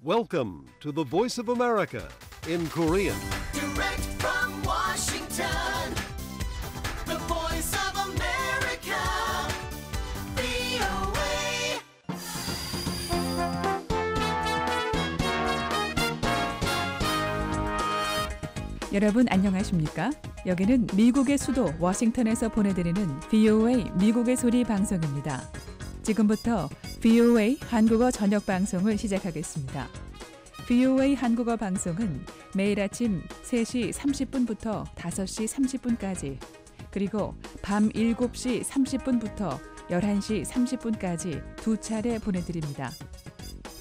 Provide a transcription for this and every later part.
Welcome to the Voice of America in Korean. Direct from Washington, the voice of America, VOA. 여러분 안녕하십니까? 여기는 미국의 수도 워싱턴에서 보내드리는 VOA 미국의 소리 방송입니다. 지금부터 VOA 한국어 저녁 방송을 시작하겠습니다. VOA 한국어 방송은 매일 아침 3시 30분부터 5시 30분까지 그리고 밤 7시 30분부터 11시 30분까지 두 차례 보내드립니다.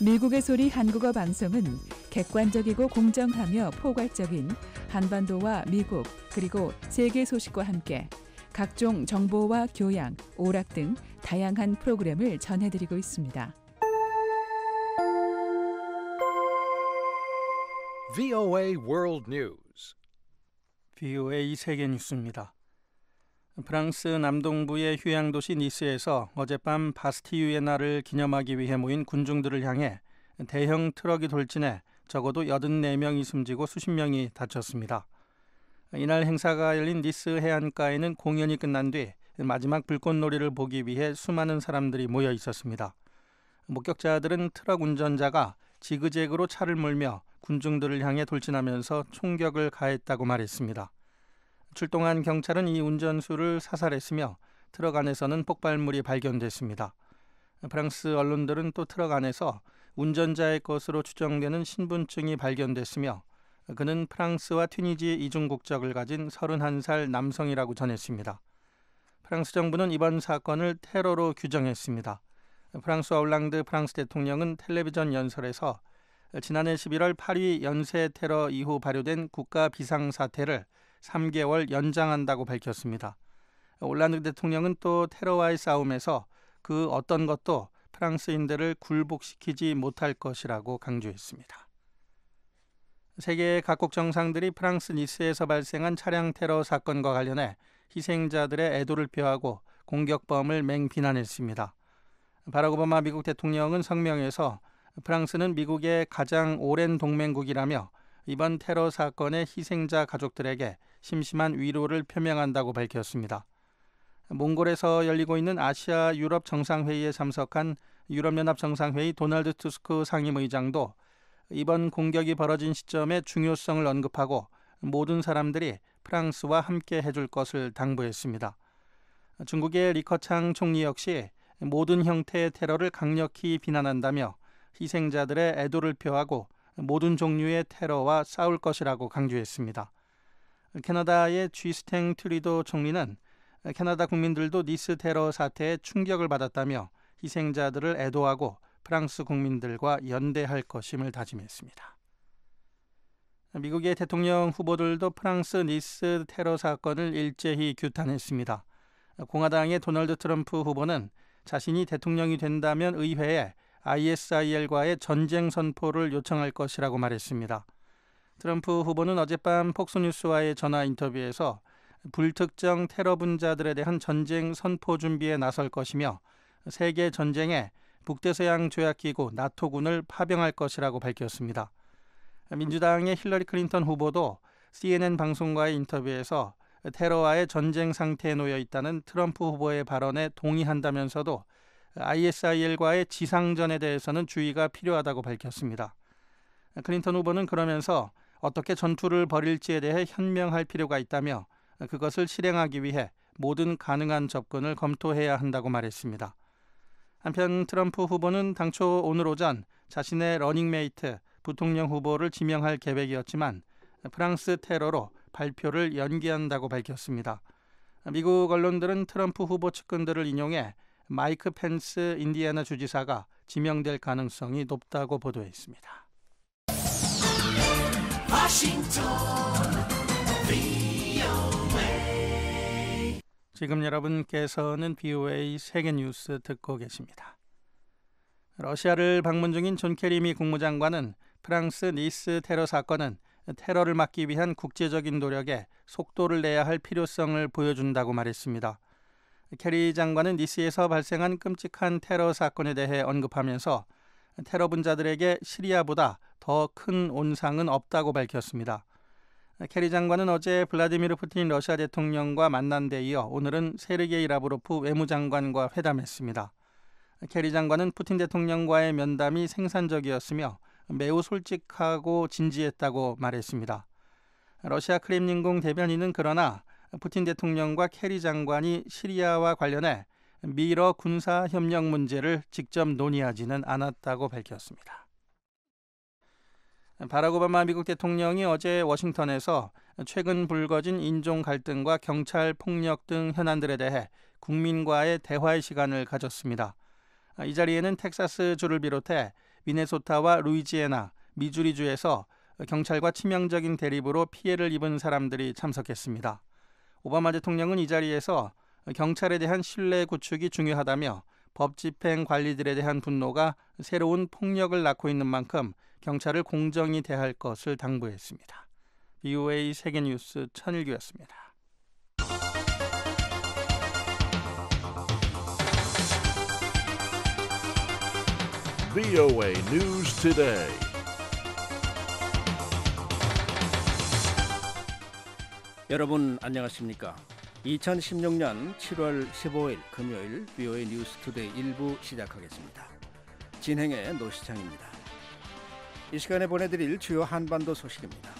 미국의 소리 한국어 방송은 객관적이고 공정하며 포괄적인 한반도와 미국 그리고 세계 소식과 함께 각종 정보와 교양, 오락 등 다양한 프로그램을 전해드리고 있습니다. VOA World News. VOA 세계 뉴스입니다. 프랑스 남동부의 휴양도시 니스에서 어젯밤 바스티유의 날을 기념하기 위해 모인 군중들을 향해 대형 트럭이 돌진해 적어도 84명이 숨지고 수십 명이 다쳤습니다. 이날 행사가 열린 니스 해안가에는 공연이 끝난 뒤 마지막 불꽃놀이를 보기 위해 수많은 사람들이 모여 있었습니다. 목격자들은 트럭 운전자가 지그재그로 차를 몰며 군중들을 향해 돌진하면서 총격을 가했다고 말했습니다. 출동한 경찰은 이 운전수를 사살했으며 트럭 안에서는 폭발물이 발견됐습니다. 프랑스 언론들은 또 트럭 안에서 운전자의 것으로 추정되는 신분증이 발견됐으며 그는 프랑스와 튀니지 이중 국적을 가진 31살 남성이라고 전했습니다. 프랑스 정부는 이번 사건을 테러로 규정했습니다. 프랑스와 올랑드 프랑스 대통령은 텔레비전 연설에서 지난해 11월 파리 연쇄 테러 이후 발효된 국가 비상사태를 3개월 연장한다고 밝혔습니다. 올랑드 대통령은 또 테러와의 싸움에서 그 어떤 것도 프랑스인들을 굴복시키지 못할 것이라고 강조했습니다. 세계 각국 정상들이 프랑스 니스에서 발생한 차량 테러 사건과 관련해 희생자들의 애도를 표하고 공격범을 맹비난했습니다. 바락 오바마 미국 대통령은 성명에서 프랑스는 미국의 가장 오랜 동맹국이라며 이번 테러 사건의 희생자 가족들에게 심심한 위로를 표명한다고 밝혔습니다. 몽골에서 열리고 있는 아시아 유럽 정상회의에 참석한 유럽연합 정상회의 도널드 투스크 상임의장도 이번 공격이 벌어진 시점의 중요성을 언급하고 모든 사람들이 프랑스와 함께 해줄 것을 당부했습니다. 중국의 리커창 총리 역시 모든 형태의 테러를 강력히 비난한다며 희생자들의 애도를 표하고 모든 종류의 테러와 싸울 것이라고 강조했습니다. 캐나다의 쥐스탱 트리도 총리는 캐나다 국민들도 니스 테러 사태에 충격을 받았다며 희생자들을 애도하고 프랑스 국민들과 연대할 것임을 다짐했습니다. 미국의 대통령 후보들도 프랑스 니스 테러 사건을 일제히 규탄했습니다. 공화당의 도널드 트럼프 후보는 자신이 대통령이 된다면 의회에 ISIL과의 전쟁 선포를 요청할 것이라고 말했습니다. 트럼프 후보는 어젯밤 폭스뉴스와의 전화 인터뷰에서 불특정 테러 분자들에 대한 전쟁 선포 준비에 나설 것이며 세계 전쟁에 북대서양 조약기구 나토군을 파병할 것이라고 밝혔습니다. 민주당의 힐러리 클린턴 후보도 CNN 방송과의 인터뷰에서 테러와의 전쟁 상태에 놓여 있다는 트럼프 후보의 발언에 동의한다면서도 ISIL과의 지상전에 대해서는 주의가 필요하다고 밝혔습니다. 클린턴 후보는 그러면서 어떻게 전투를 벌일지에 대해 현명할 필요가 있다며 그것을 실행하기 위해 모든 가능한 접근을 검토해야 한다고 말했습니다. 한편 트럼프 후보는 당초 오늘 오전 자신의 러닝메이트 부통령 후보를 지명할 계획이었지만 프랑스 테러로 발표를 연기한다고 밝혔습니다. 미국 언론들은 트럼프 후보 측근들을 인용해 마이크 펜스 인디애나 주지사가 지명될 가능성이 높다고 보도했습니다. 지금 여러분께서는 VOA 세계 뉴스 듣고 계십니다. 러시아를 방문 중인 존 케리 미 국무장관은 프랑스 니스 테러 사건은 테러를 막기 위한 국제적인 노력에 속도를 내야 할 필요성을 보여준다고 말했습니다. 케리 장관은 니스에서 발생한 끔찍한 테러 사건에 대해 언급하면서 테러 분자들에게 시리아보다 더 큰 온상은 없다고 밝혔습니다. 케리 장관은 어제 블라디미르 푸틴 러시아 대통령과 만난 데 이어 오늘은 세르게이 라브로프 외무장관과 회담했습니다. 케리 장관은 푸틴 대통령과의 면담이 생산적이었으며 매우 솔직하고 진지했다고 말했습니다. 러시아 크렘린궁 대변인은 그러나 푸틴 대통령과 케리 장관이 시리아와 관련해 미러 군사협력 문제를 직접 논의하지는 않았다고 밝혔습니다. 바락 오바마 미국 대통령이 어제 워싱턴에서 최근 불거진 인종 갈등과 경찰 폭력 등 현안들에 대해 국민과의 대화의 시간을 가졌습니다. 이 자리에는 텍사스주를 비롯해 미네소타와 루이지애나, 미주리주에서 경찰과 치명적인 대립으로 피해를 입은 사람들이 참석했습니다. 오바마 대통령은 이 자리에서 경찰에 대한 신뢰 구축이 중요하다며 법 집행 관리들에 대한 분노가 새로운 폭력을 낳고 있는 만큼 경찰을 공정히 대할 것을 당부했습니다. VOA 세계뉴스 천일규였습니다. VOA News Today. 여러분 안녕하십니까? 2016년 7월 15일 금요일 VOA 뉴스 투데이 1부 시작하겠습니다. 진행의 노시창입니다. 이 시간에 보내드릴 주요 한반도 소식입니다.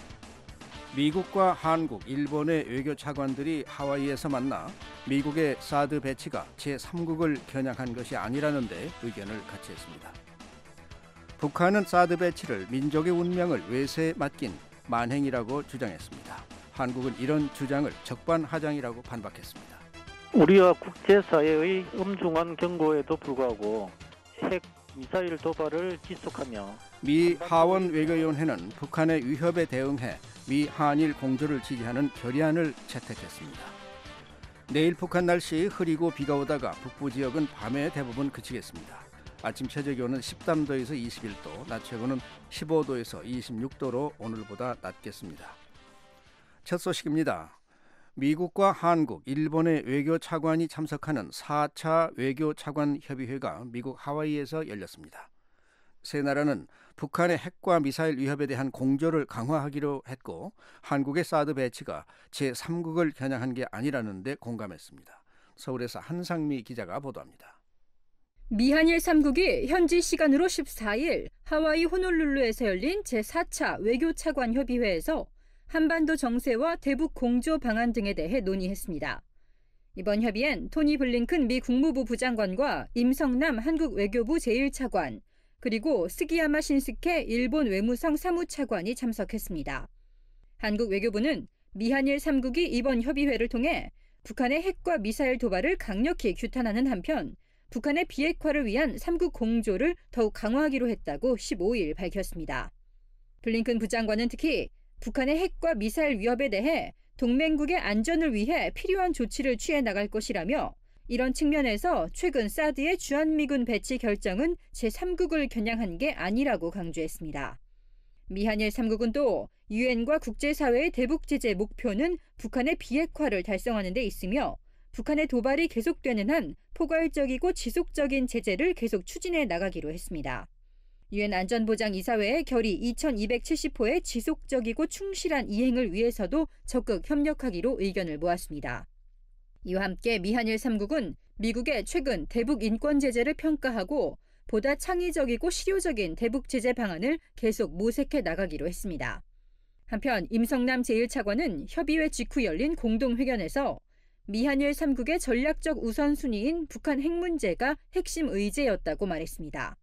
미국과 한국, 일본의 외교 차관들이 하와이에서 만나 미국의 사드 배치가 제3국을 겨냥한 것이 아니라는데 의견을 같이 했습니다. 북한은 사드 배치를 민족의 운명을 외세에 맡긴 만행이라고 주장했습니다. 한국은 이런 주장을 적반하장이라고 반박했습니다. 우리와 국제사회의 엄중한 경고에도 불구하고 핵 미사일 도발을 지속하며 미 하원 외교위원회는 북한의 위협에 대응해 미 한일 공조를 지지하는 결의안을 채택했습니다. 내일 북한 날씨 흐리고 비가 오다가 북부 지역은 밤에 대부분 그치겠습니다. 아침 최저 기온은 13도에서 21도, 낮 최고는 15도에서 26도로 오늘보다 낮겠습니다. 첫 소식입니다. 미국과 한국, 일본의 외교 차관이 참석하는 4차 외교 차관 협의회가 미국 하와이에서 열렸습니다. 세 나라는 북한의 핵과 미사일 위협에 대한 공조를 강화하기로 했고 한국의 사드 배치가 제3국을 겨냥한 게 아니라는 데 공감했습니다. 서울에서 한상미 기자가 보도합니다. 미한일 3국이 현지 시간으로 14일 하와이 호놀룰루에서 열린 제4차 외교차관 협의회에서 한반도 정세와 대북 공조 방안 등에 대해 논의했습니다. 이번 협의엔 토니 블링컨 미 국무부 부장관과 임성남 한국 외교부 제1차관, 그리고 스기야마 신스케 일본 외무성 사무차관이 참석했습니다. 한국 외교부는 미한일 3국이 이번 협의회를 통해 북한의 핵과 미사일 도발을 강력히 규탄하는 한편 북한의 비핵화를 위한 3국 공조를 더욱 강화하기로 했다고 15일 밝혔습니다. 블링컨 부장관은 특히 북한의 핵과 미사일 위협에 대해 동맹국의 안전을 위해 필요한 조치를 취해 나갈 것이라며 이런 측면에서 최근 사드의 주한미군 배치 결정은 제3국을 겨냥한 게 아니라고 강조했습니다. 미한일 3국은 또 유엔과 국제사회의 대북 제재 목표는 북한의 비핵화를 달성하는 데 있으며 북한의 도발이 계속되는 한 포괄적이고 지속적인 제재를 계속 추진해 나가기로 했습니다. 유엔 안전보장이사회의 결의 2270호의 지속적이고 충실한 이행을 위해서도 적극 협력하기로 의견을 모았습니다. 이와 함께 미한일 3국은 미국의 최근 대북 인권 제재를 평가하고 보다 창의적이고 실효적인 대북 제재 방안을 계속 모색해 나가기로 했습니다. 한편 임성남 제1차관은 협의회 직후 열린 공동회견에서 미한일 3국의 전략적 우선순위인 북한 핵 문제가 핵심 의제였다고 말했습니다.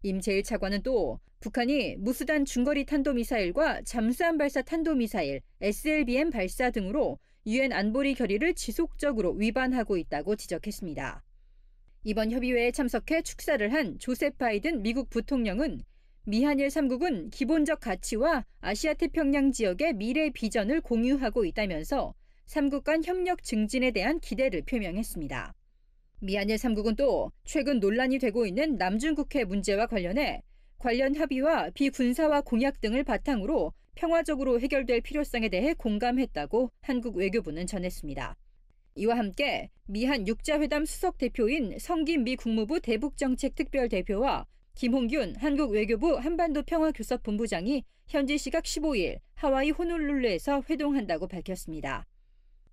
임 제1차관은 또 북한이 무수단 중거리 탄도미사일과 잠수함 발사 탄도미사일, SLBM 발사 등으로 유엔 안보리 결의를 지속적으로 위반하고 있다고 지적했습니다. 이번 협의회에 참석해 축사를 한 조셉 바이든 미국 부통령은 미한일 3국은 기본적 가치와 아시아 태평양 지역의 미래 비전을 공유하고 있다면서 3국 간 협력 증진에 대한 기대를 표명했습니다. 미한일 3국은 또 최근 논란이 되고 있는 남중국해 문제와 관련해 관련 합의와 비군사화 공약 등을 바탕으로 평화적으로 해결될 필요성에 대해 공감했다고 한국 외교부는 전했습니다. 이와 함께 미한 육자회담 수석 대표인 성김 미 국무부 대북정책 특별대표와 김홍균 한국 외교부 한반도 평화교섭본부장이 현지 시각 15일 하와이 호놀룰루에서 회동한다고 밝혔습니다.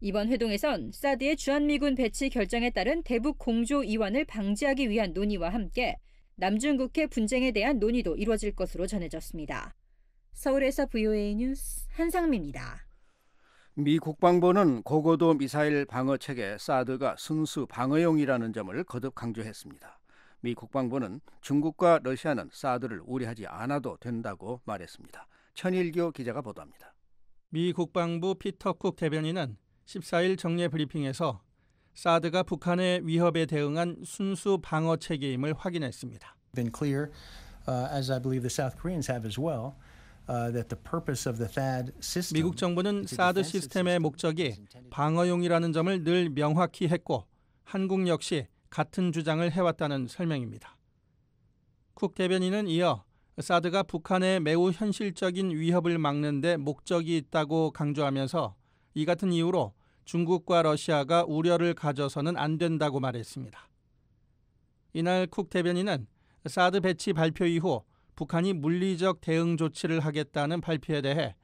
이번 회동에선 사드의 주한미군 배치 결정에 따른 대북 공조 이완을 방지하기 위한 논의와 함께 남중국해 분쟁에 대한 논의도 이루어질 것으로 전해졌습니다. 서울에서 VOA 뉴스 한상미입니다. 미 국방부는 고고도 미사일 방어 체계 사드가 순수 방어용이라는 점을 거듭 강조했습니다. 미 국방부는 중국과 러시아는 사드를 우려하지 않아도 된다고 말했습니다. 천일교 기자가 보도합니다. 미 국방부 피터 쿡 대변인은 14일 정례 브리핑에서 사드가 북한의 위협에 대응한 순수 방어 체계임을 확인했습니다. Been clear, as I believe the South Koreans have as well, that the purpose of the THAAD system. 미국 정부는 사드 시스템의 목적이 방어용이라는 점을 늘 명확히 했고 한국 역시 같은 주장을 해왔다는 설명입니다. 쿡 대변인은 이어 사드가 북한의 매우 현실적인 위협을 막는 데 목적이 있다고 강조하면서 이 같은 이유로 중국과 러시아가 우려를 가져서는 안 된다고 말했습니다. 이날 쿡 대변인은 사드 배치 발표 이후 북한이 물리적 대응 조치를 하겠다는 발표에 대해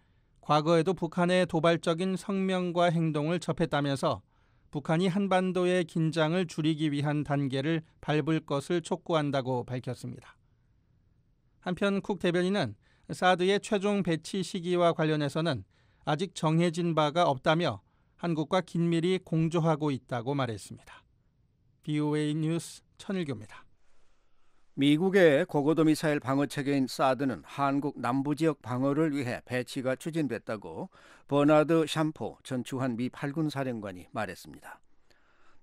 과거에도 북한의 도발적인 성명과 행동을 접했다면서 북한이 한반도의 긴장을 줄이기 위한 단계를 밟을 것을 촉구한다고 밝혔습니다. 한편 쿡 대변인은 사드의 최종 배치 시기와 관련해서는 아직 정해진 바가 없다며 한국과 긴밀히 공조하고 있다고 말했습니다. VOA 뉴스 천일교입니다. 미국의 고고도 미사일 방어 체계인 사드는 한국 남부 지역 방어를 위해 배치가 추진됐다고 버나드 샴포 전 주한 미 8군 사령관이 말했습니다.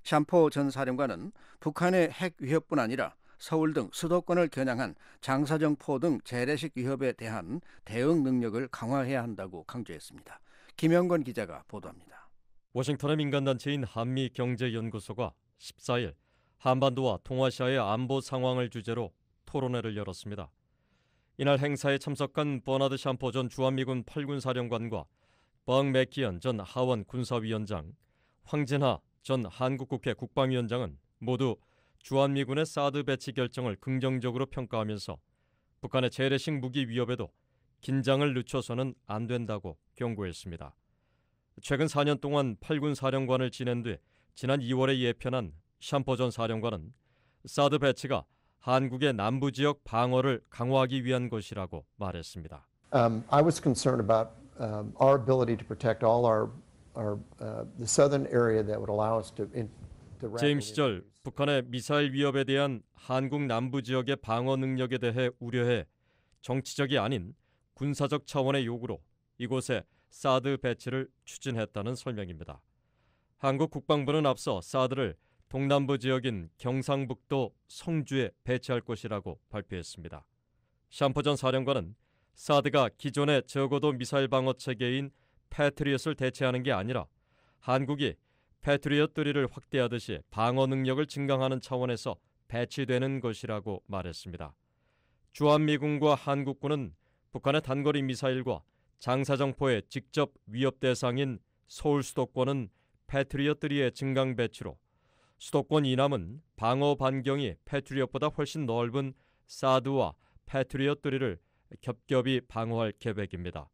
샴포 전 사령관은 북한의 핵 위협뿐 아니라 서울 등 수도권을 겨냥한 장사정포 등 재래식 위협에 대한 대응 능력을 강화해야 한다고 강조했습니다. 김영건 기자가 보도합니다. 워싱턴의 민간단체인 한미경제연구소가 14일 한반도와 동아시아의 안보 상황을 주제로 토론회를 열었습니다. 이날 행사에 참석한 버나드 샴포 전 주한미군 8군 사령관과 벙 맥키언 전 하원 군사위원장, 황진하 전 한국국회 국방위원장은 모두 주한미군의 사드 배치 결정을 긍정적으로 평가하면서 북한의 재래식 무기 위협에도 긴장을 늦춰서는 안 된다고 경고했습니다. 최근 4년 동안 8군 사령관을 지낸 뒤 지난 2월에 예편한 샴포 전 사령관은 사드 배치가 한국의 남부 지역 방어를 강화하기 위한 것이라고 말했습니다. I was concerned about our ability to protect all the southern area that would allow us to 재임 시절 북한의 미사일 위협에 대한 한국 남부 지역의 방어 능력에 대해 우려해 정치적이 아닌 군사적 차원의 요구로 이곳에 사드 배치를 추진했다는 설명입니다. 한국 국방부는 앞서 사드를 동남부 지역인 경상북도 성주에 배치할 것이라고 발표했습니다. 샴포 전 사령관은 사드가 기존의 저고도 미사일 방어 체계인 패트리엇을 대체하는 게 아니라 한국이 패트리엇 3를 확대하듯이 방어 능력을 증강하는 차원에서 배치되는 것이라고 말했습니다. 주한미군과 한국군은 북한의 단거리 미사일과 장사정포의 직접 위협 대상인 서울 수도권은 패트리엇 3의 증강 배치로 수도권 이남은 방어 반경이 패트리엇보다 훨씬 넓은 사드와 패트리엇 3를 겹겹이 방어할 계획입니다.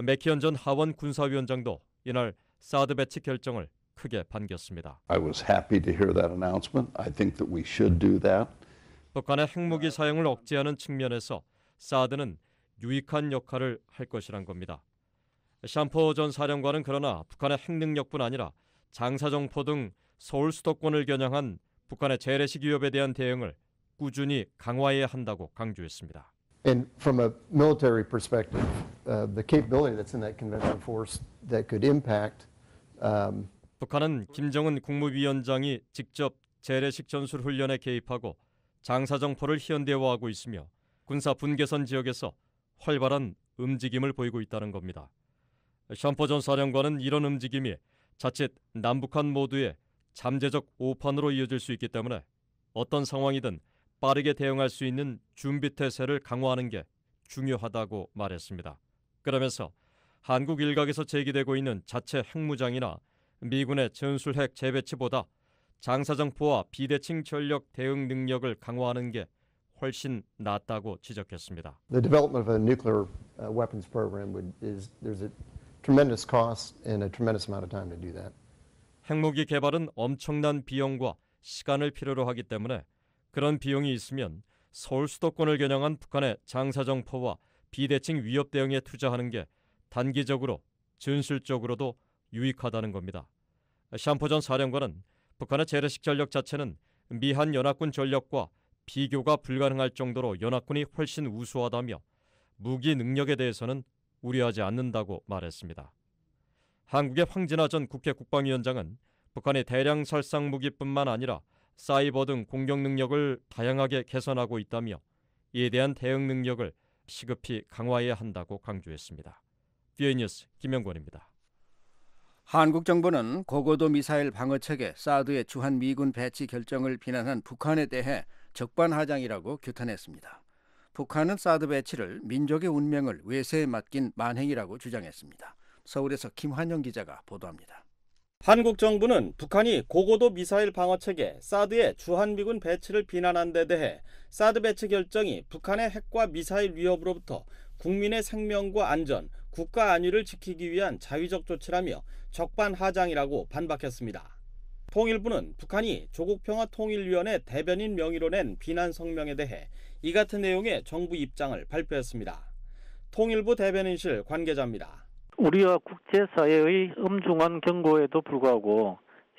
맥키언 전 하원 군사위원장도 이날 사드 배치 결정을 크게 반겼습니다. I was happy to hear that announcement. I think that we should do that. 북한의 핵무기 사용을 억제하는 측면에서 사드는 유익한 역할을 할 것이란 겁니다. 샴포 전 사령관은 그러나 북한의 핵 능력뿐 아니라 장사정포 등 서울 수도권을 겨냥한 북한의 재래식 위협에 대한 대응을 꾸준히 강화해야 한다고 강조했습니다. And from a military perspective, the capability that's in that conventional force that could impact. 북한은 김정은 국무위원장이 직접 재래식 전술 훈련에 개입하고 장사정포를 현대화하고 있으며 군사 분계선 지역에서 활발한 움직임을 보이고 있다는 겁니다. 샴포 전 사령관은 이런 움직임이 자칫 남북한 모두의 잠재적 오판으로 이어질 수 있기 때문에 어떤 상황이든 빠르게 대응할 수 있는 준비태세를 강화하는 게 중요하다고 말했습니다. 그러면서 한국 일각에서 제기되고 있는 자체 핵무장이나 미군의 전술핵 재배치보다 장사정포와 비대칭 전력 대응 능력을 강화하는 게 훨씬 낫다고 지적했습니다. The development of a nuclear weapons program there's a tremendous cost and a tremendous amount of time to do that. 핵무기 개발은 엄청난 비용과 시간을 필요로 하기 때문에 그런 비용이 있으면 서울 수도권을 겨냥한 북한의 장사정포와 비대칭 위협 대응에 투자하는 게 단기적으로 전술적으로도 유익하다는 겁니다. 샴포 전 사령관은 북한의 재래식 전력 자체는 미한 연합군 전력과 비교가 불가능할 정도로 연합군이 훨씬 우수하다며 무기 능력에 대해서는 우려하지 않는다고 말했습니다. 한국의 황진화 전 국회 국방위원장은 북한이 대량 살상 무기뿐만 아니라 사이버 등 공격 능력을 다양하게 개선하고 있다며 이에 대한 대응 능력을 시급히 강화해야 한다고 강조했습니다. VOA 뉴스 김영권입니다. 한국 정부는 고고도 미사일 방어체계 사드의 주한 미군 배치 결정을 비난한 북한에 대해 적반하장이라고 규탄했습니다. 북한은 사드 배치를 민족의 운명을 외세에 맡긴 만행이라고 주장했습니다. 서울에서 김환영 기자가 보도합니다. 한국 정부는 북한이 고고도 미사일 방어체계 사드의 주한미군 배치를 비난한 데 대해 사드 배치 결정이 북한의 핵과 미사일 위협으로부터 국민의 생명과 안전, 국가 안위를 지키기 위한 자위적 조치라며 적반하장이라고 반박했습니다. 통일부는 북한이 조국평화통일위원회 대변인 명의로 낸 비난 성명에 대해 이 같은 내용의 정부 입장을 발표했습니다. 통일부 대변인실 관계자입니다. 우리와 국제사회의 엄중한 경고에도 불구하고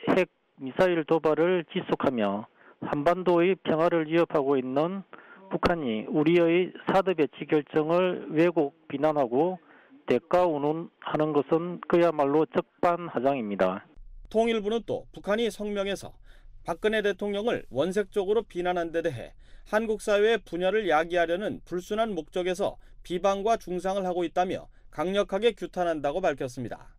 핵 미사일 도발을 지속하며 한반도의 평화를 위협하고 있는 북한이 우리의 사드 배치 결정을 왜곡 비난하고 대가 운운하는 것은 그야말로 적반하장입니다. 통일부는 또 북한이 성명에서 박근혜 대통령을 원색적으로 비난한 데 대해 한국 사회의 분열을 야기하려는 불순한 목적에서 비방과 중상을 하고 있다며 강력하게 규탄한다고 밝혔습니다.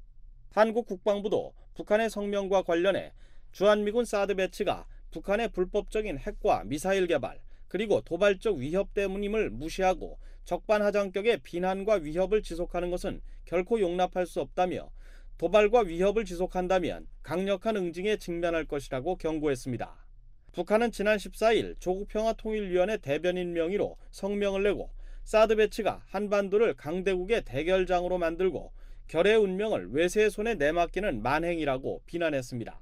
한국 국방부도 북한의 성명과 관련해 주한미군 사드 배치가 북한의 불법적인 핵과 미사일 개발 그리고 도발적 위협 때문임을 무시하고 적반하장격의 비난과 위협을 지속하는 것은 결코 용납할 수 없다며 도발과 위협을 지속한다면 강력한 응징에 직면할 것이라고 경고했습니다. 북한은 지난 14일 조국평화통일위원회 대변인 명의로 성명을 내고 사드 배치가 한반도를 강대국의 대결장으로 만들고 결의 운명을 외세의 손에 내맡기는 만행이라고 비난했습니다.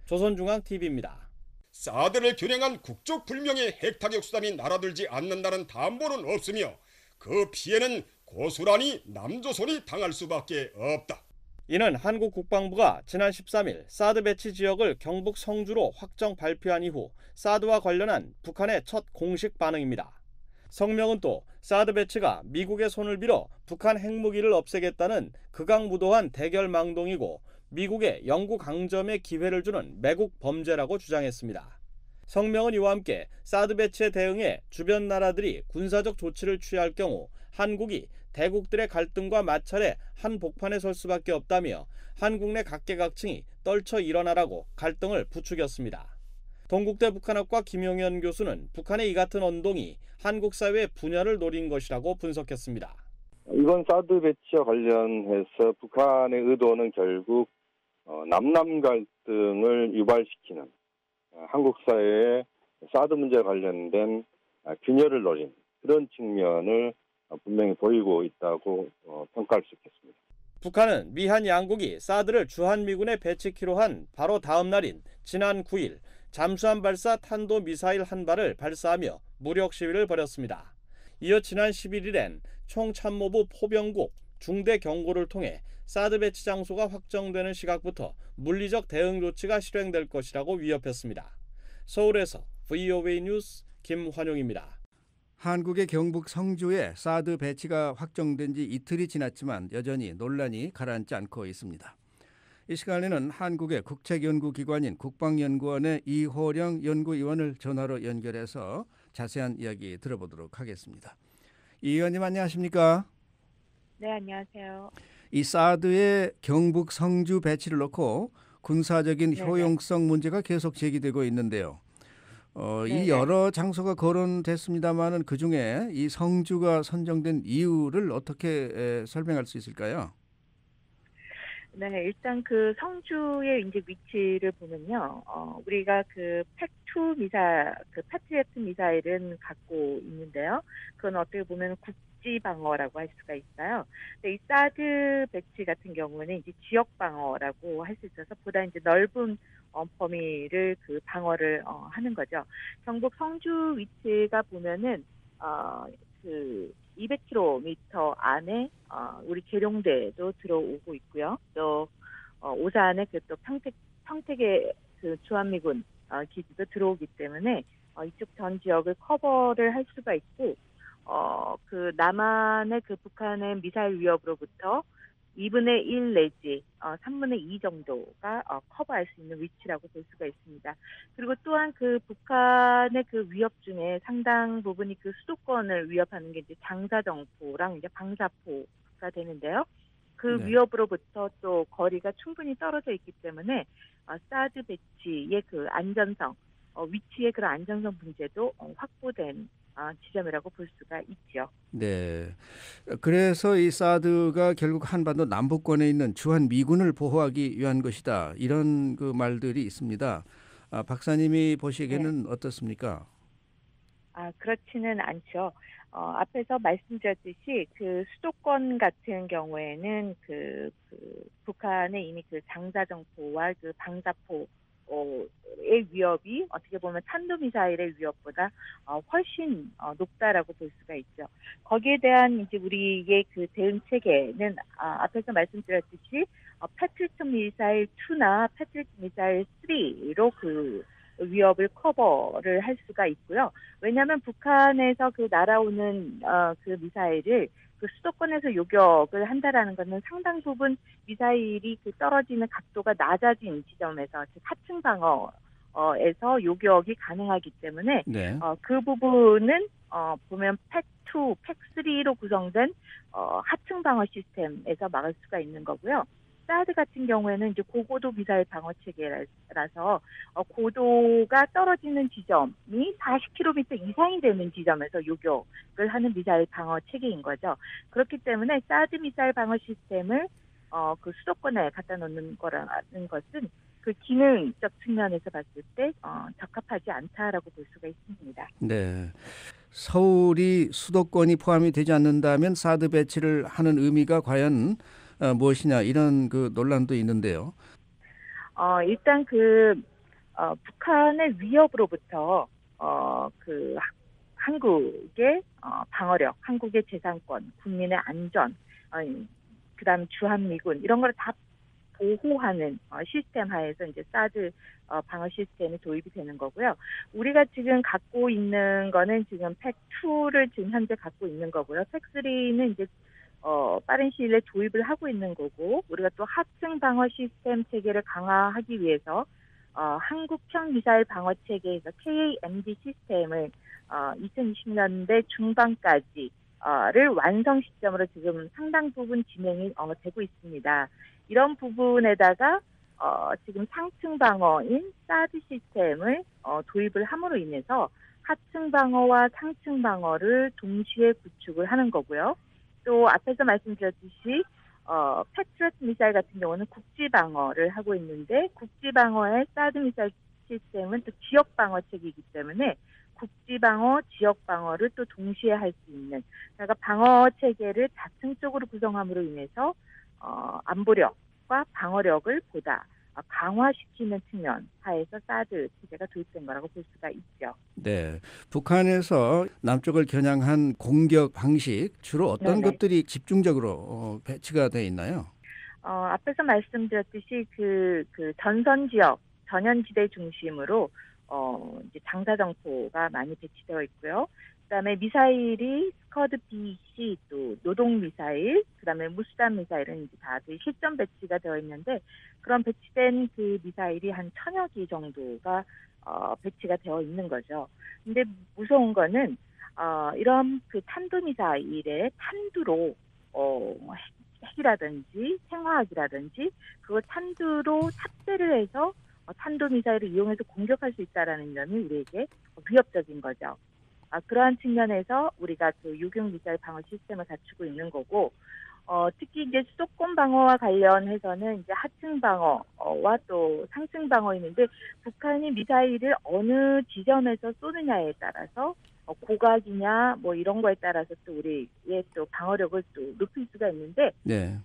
조선중앙TV입니다. 사드를 겨냥한 국적 불명의 핵타격 수단이 날아들지 않는다는 담보는 없으며 그 피해는 고스란히 남조선이 당할 수밖에 없다. 이는 한국 국방부가 지난 13일 사드 배치 지역을 경북 성주로 확정 발표한 이후 사드와 관련한 북한의 첫 공식 반응입니다. 성명은 또 사드 배치가 미국의 손을 빌어 북한 핵무기를 없애겠다는 극악무도한 대결망동이고 미국의 영구 강점의 기회를 주는 매국 범죄라고 주장했습니다. 성명은 이와 함께 사드 배치에 대응해 주변 나라들이 군사적 조치를 취할 경우 한국이 대국들의 갈등과 마찰에 한 복판에 설 수밖에 없다며 한국 내 각계각층이 떨쳐 일어나라고 갈등을 부추겼습니다. 동국대 북한학과 김용현 교수는 북한의 이 같은 언동이 한국 사회의 분열을 노린 것이라고 분석했습니다. 이번 사드 배치와 관련해서 북한의 의도는 결국 남남 갈등을 유발시키는 한국 사회의 사드 문제와 관련된 균열을 노린 그런 측면을 분명히 보이고 있다고 평가할 수 있겠습니다. 북한은 미한 양국이 사드를 주한미군에 배치키로 한 바로 다음 날인 지난 9일 잠수함 발사 탄도미사일 한 발을 발사하며 무력 시위를 벌였습니다. 이어 지난 11일엔 총참모부 포병국 중대 경고를 통해 사드 배치 장소가 확정되는 시각부터 물리적 대응 조치가 실행될 것이라고 위협했습니다. 서울에서 VOA 뉴스 김환용입니다. 한국의 경북 성주에 사드 배치가 확정된 지 이틀이 지났지만 여전히 논란이 가라앉지 않고 있습니다. 이 시간에는 한국의 국책연구기관인 국방연구원의 이호령 연구위원을 전화로 연결해서 자세한 이야기 들어보도록 하겠습니다. 이 의원님 안녕하십니까? 네, 안녕하세요. 이 사드의 경북 성주 배치를 놓고 군사적인 효용성 문제가 계속 제기되고 있는데요. 이 여러 장소가 거론됐습니다마는 그중에 이 성주가 선정된 이유를 어떻게 설명할 수 있을까요? 네, 일단 그 성주의 이제 위치를 보면요, 우리가 그 팩2 미사일, 그 패트리어트 미사일은 갖고 있는데요. 그건 어떻게 보면 국지 방어라고 할 수가 있어요. 근데 이 사드 배치 같은 경우는 이제 지역 방어라고 할 수 있어서 보다 이제 넓은 범위를 그 방어를 하는 거죠. 경북 성주 위치가 보면은 그 200km 안에 우리 계룡대도 들어오고 있고요. 또 오산에 그 또 평택의 그 주한미군 기지도 들어오기 때문에 이쪽 전 지역을 커버를 할 수가 있고 그 남한의 그 북한의 미사일 위협으로부터 2분의 1 내지 3분의 2 정도가 커버할 수 있는 위치라고 볼 수가 있습니다. 그리고 또한 그 북한의 그 위협 중에 상당 부분이 그 수도권을 위협하는 게 이제 장사정포랑 이제 방사포가 되는데요. 그 네. 위협으로부터 또 거리가 충분히 떨어져 있기 때문에 사드 배치의 그 안전성, 위치의 그런 안전성 문제도 확보된 지점이라고 볼 수가 있죠. 네. 그래서 이 사드가 결국 한반도 남부권에 있는 주한 미군을 보호하기 위한 것이다. 이런 그 말들이 있습니다. 박사님이 보시기에는 어떻습니까? 그렇지는 않죠. 앞에서 말씀드렸듯이 그 수도권 같은 경우에는 그 북한의 이미 그 장사정포와 그 방사포 의 위협이 어떻게 보면 탄도미사일의 위협보다 훨씬 높다라고 볼 수가 있죠. 거기에 대한 이제 우리의 그 대응 체계는 앞에서 말씀드렸듯이 패트리어트 미사일 2나 패트리어트 미사일 3로 그 위협을 커버를 할 수가 있고요. 왜냐하면 북한에서 그 날아오는 그 미사일을 그 수도권에서 요격을 한다라는 것은 상당 부분 미사일이 그 떨어지는 각도가 낮아진 지점에서 즉 하층 방어에서 요격이 가능하기 때문에 네. 그 부분은 보면 팩2, 팩3로 구성된 하층 방어 시스템에서 막을 수가 있는 거고요. 사드 같은 경우에는 이제 고고도 미사일 방어 체계라서 고도가 떨어지는 지점이 40km 이상이 되는 지점에서 요격을 하는 미사일 방어 체계인 거죠. 그렇기 때문에 사드 미사일 방어 시스템을 그 수도권에 갖다 놓는 거라는 것은 그 기능적 측면에서 봤을 때 적합하지 않다라고 볼 수가 있습니다. 네. 서울이 수도권이 포함이 되지 않는다면 사드 배치를 하는 의미가 과연 무엇이냐 이런 그 논란도 있는데요. 일단 그 북한의 위협으로부터 그 한국의 방어력, 한국의 재산권, 국민의 안전, 그다음 주한미군 이런 걸 다 보호하는 시스템 하에서 이제 사드 방어 시스템이 도입이 되는 거고요. 우리가 지금 갖고 있는 거는 지금 팩2를 지금 현재 갖고 있는 거고요. 팩3는 이제 빠른 시일 내에 도입을 하고 있는 거고, 우리가 또 하층 방어 시스템 체계를 강화하기 위해서 한국형 미사일 방어 체계에서 KAMD 시스템을 2020년대 중반까지를 완성 시점으로 지금 상당 부분 진행이 되고 있습니다. 이런 부분에다가 지금 상층 방어인 사드 시스템을 도입을 함으로 인해서 하층 방어와 상층 방어를 동시에 구축을 하는 거고요. 또 앞에서 말씀드렸듯이 패트리어트 미사일 같은 경우는 국지 방어를 하고 있는데, 국지 방어의 사드 미사일 시스템은 또 지역 방어 체계이기 때문에 국지 방어, 지역 방어를 또 동시에 할 수 있는, 그러니까 방어 체계를 다층적으로 구성함으로 인해서 안보력과 방어력을 보다 강화시키는 측면 하에서 사드 체제가 도입된 거라고 볼 수가 있죠. 네, 북한에서 남쪽을 겨냥한 공격 방식 주로 어떤 네네. 것들이 집중적으로 배치가 돼 있나요? 앞에서 말씀드렸듯이 그 전선 지역, 전현지대 중심으로 이제 장사정포가 많이 배치되어 있고요. 그다음에 미사일이 스커드 BC, 또 노동 미사일, 그다음에 무수단 미사일은 이제 다들 실전 배치가 되어 있는데, 그런 배치된 그 미사일이 한 1000여 기 정도가 배치가 되어 있는 거죠. 근데 무서운 거는 이런 그 탄도 미사일의 탄두로 핵이라든지 생화학이라든지 그걸 탄두로 탑재를 해서 탄도 미사일을 이용해서 공격할 수 있다라는 점이 우리에게 위협적인 거죠. 그러한 측면에서 우리가 그 유경 미사일 방어 시스템을 갖추고 있는 거고, 특히 이제 수도권 방어와 관련해서는 이제 하층 방어와 또 상층 방어 있는데 북한이 미사일을 어느 지점에서 쏘느냐에 따라서 고각이냐 뭐 이런 거에 따라서 또 우리의 또 방어력을 또 높일 수가 있는데 네.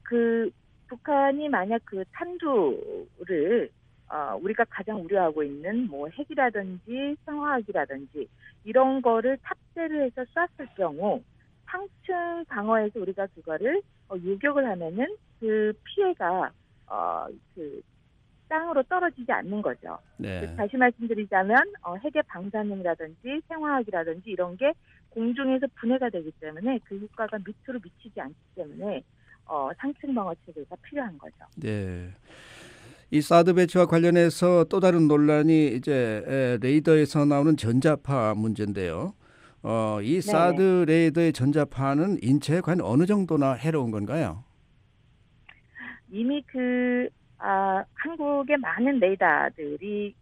그 북한이 만약 그 탄두를 우리가 가장 우려하고 있는 뭐 핵이라든지 생화학이라든지 이런 거를 탑재를 해서 쐈을 경우 상층 방어에서 우리가 그거를 요격을 하면은 그 피해가 그 땅으로 떨어지지 않는 거죠. 네. 다시 말씀드리자면 핵의 방사능이라든지 생화학이라든지 이런 게 공중에서 분해가 되기 때문에 그 효과가 밑으로 미치지 않기 때문에 상층 방어 체계가 필요한 거죠. 네. 이 사드 배치와 관련해서 또 다른 논란이 이제 레이더에서 나오는 전자파 문제인데요. 이 사드 레이더의 전자파는 인체에 과연 어느 정도나 해로운 건가요? 이미 한국의 많은 레이더들이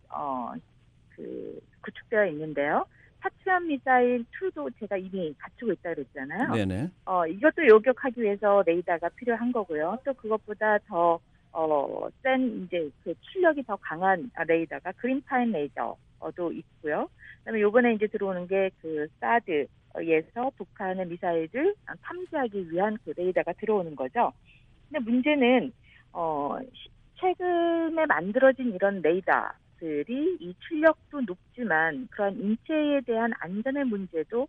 구축되어 있는데요. 사추현 미사일 2도 제가 이미 갖추고 있다 그랬잖아요. 네네. 이것도 요격하기 위해서 레이더가 필요한 거고요. 또 그것보다 더 센 이제 그 출력이 더 강한 레이더가 그린파인 레이더도 있고요. 그다음에 요번에 이제 들어오는 게 그 사드에서 북한의 미사일을 탐지하기 위한 그 레이더가 들어오는 거죠. 근데 문제는 최근에 만들어진 이런 레이더들이 이 출력도 높지만 그런 인체에 대한 안전의 문제도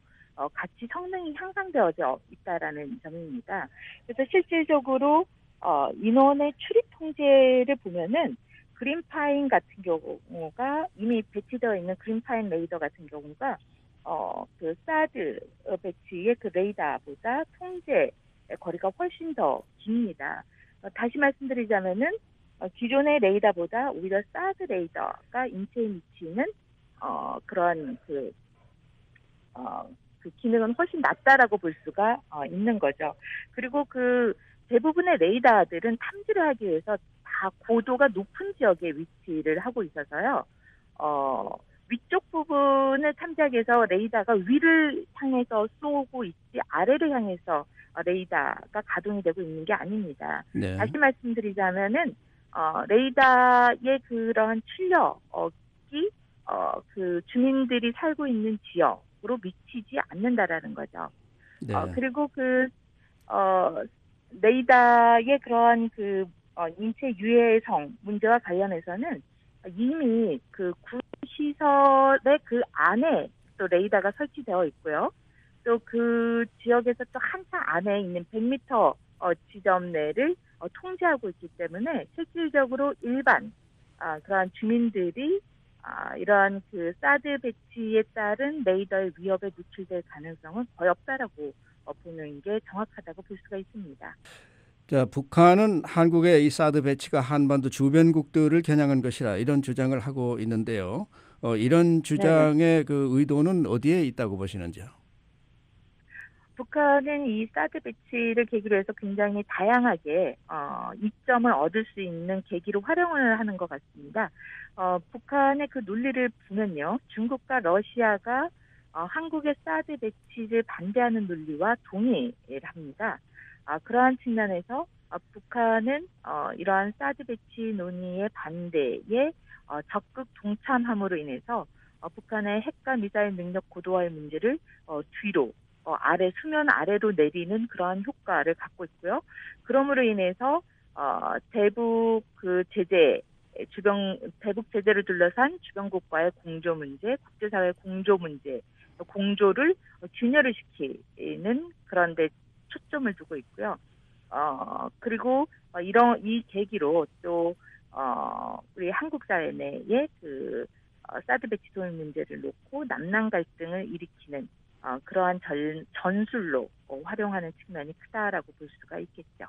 같이 성능이 향상되어져 있다라는 점입니다. 그래서 실질적으로 인원의 출입 통제를 보면은 그린파인 같은 경우가 이미 배치되어 있는 그린파인 레이더 같은 경우가 그 사드 배치의 그 레이더보다 통제 거리가 훨씬 더 깁니다. 다시 말씀드리자면은 기존의 레이더보다 오히려 사드 레이더가 인체에 미치는 그런 그 기능은 훨씬 낮다라고 볼 수가 있는 거죠. 그리고 그 대부분의 레이더들은 탐지를 하기 위해서 다 고도가 높은 지역에 위치를 하고 있어서요. 위쪽 부분을 탐지하기 위해서 레이더가 위를 향해서 쏘고 있지 아래를 향해서 레이더가 가동이 되고 있는 게 아닙니다. 네. 다시 말씀드리자면은 레이더의 그런 출력이 그 주민들이 살고 있는 지역으로 미치지 않는다라는 거죠. 네. 그리고 레이더의 그런 인체 유해성 문제와 관련해서는 이미 그 군시설의 그 안에 또 레이더가 설치되어 있고요. 또 그 지역에서 또 한참 안에 있는 100m 지점 내를 통제하고 있기 때문에 실질적으로 일반 그러한 주민들이 이러한 그 사드 배치에 따른 레이더의 위협에 노출될 가능성은 거의 없다라고 보는 게 정확하다고 볼 수가 있습니다. 자, 북한은 한국의 이 사드 배치가 한반도 주변국들을 겨냥한 것이라 이런 주장을 하고 있는데요. 이런 주장의 그 의도는 어디에 있다고 보시는지요? 북한은 이 사드 배치를 계기로 해서 굉장히 다양하게 이점을 얻을 수 있는 계기로 활용을 하는 것 같습니다. 북한의 그 논리를 보면요. 중국과 러시아가 한국의 사드 배치를 반대하는 논리와 동의를 합니다. 그러한 측면에서 북한은 이러한 사드 배치 논의의 반대에 적극 동참함으로 인해서 북한의 핵과 미사일 능력 고도화의 문제를 뒤로 수면 아래로 내리는 그러한 효과를 갖고 있고요. 그러므로 인해서 대북 제재를 둘러싼 주변국과의 공조 문제, 국제사회 공조 문제, 공조를 균열을 시키는 그런 데 초점을 두고 있고요. 그리고 이 계기로 또 우리 한국 사회 내에 그 사드 배치 도입 문제를 놓고 남남 갈등을 일으키는 그러한 전술로 활용하는 측면이 크다라고 볼 수가 있겠죠.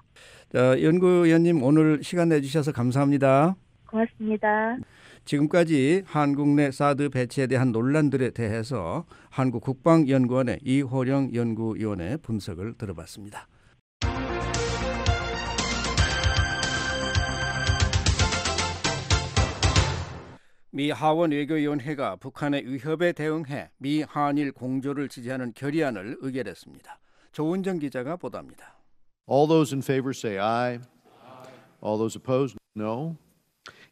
자, 연구위원님 오늘 시간 내주셔서 감사합니다. 고맙습니다. 지금까지 한국 내 사드 배치에 대한 논란들에 대해서 한국국방연구원의 이호령 연구위원의 분석을 들어봤습니다. 미 하원 외교위원회가 북한의 위협에 대응해 미 한일 공조를 지지하는 결의안을 의결했습니다. 조은정 기자가 보도합니다. All those in favor say aye. All those opposed, no.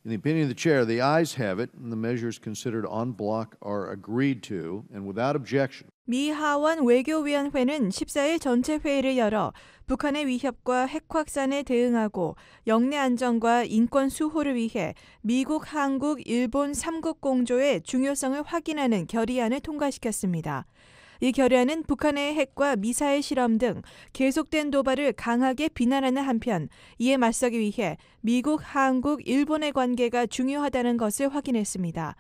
In the opinion of the chair, the ayes have it, and the measures considered en bloc are agreed to, and without objection. 미 하원 외교위원회는 14일 전체 회의를 열어 북한의 위협과 핵 확산에 대응하고 영내 안정과 인권 수호를 위해 미국, 한국, 일본 3국 공조의 중요성을 확인하는 결의안을 통과시켰습니다. 이 결의안은 북한의 핵과 미사일 실험 등 계속된 도발을 강하게 비난하는 한편 이에 맞서기 위해 미국, 한국, 일본의 관계가 중요하다는 것을 확인했습니다.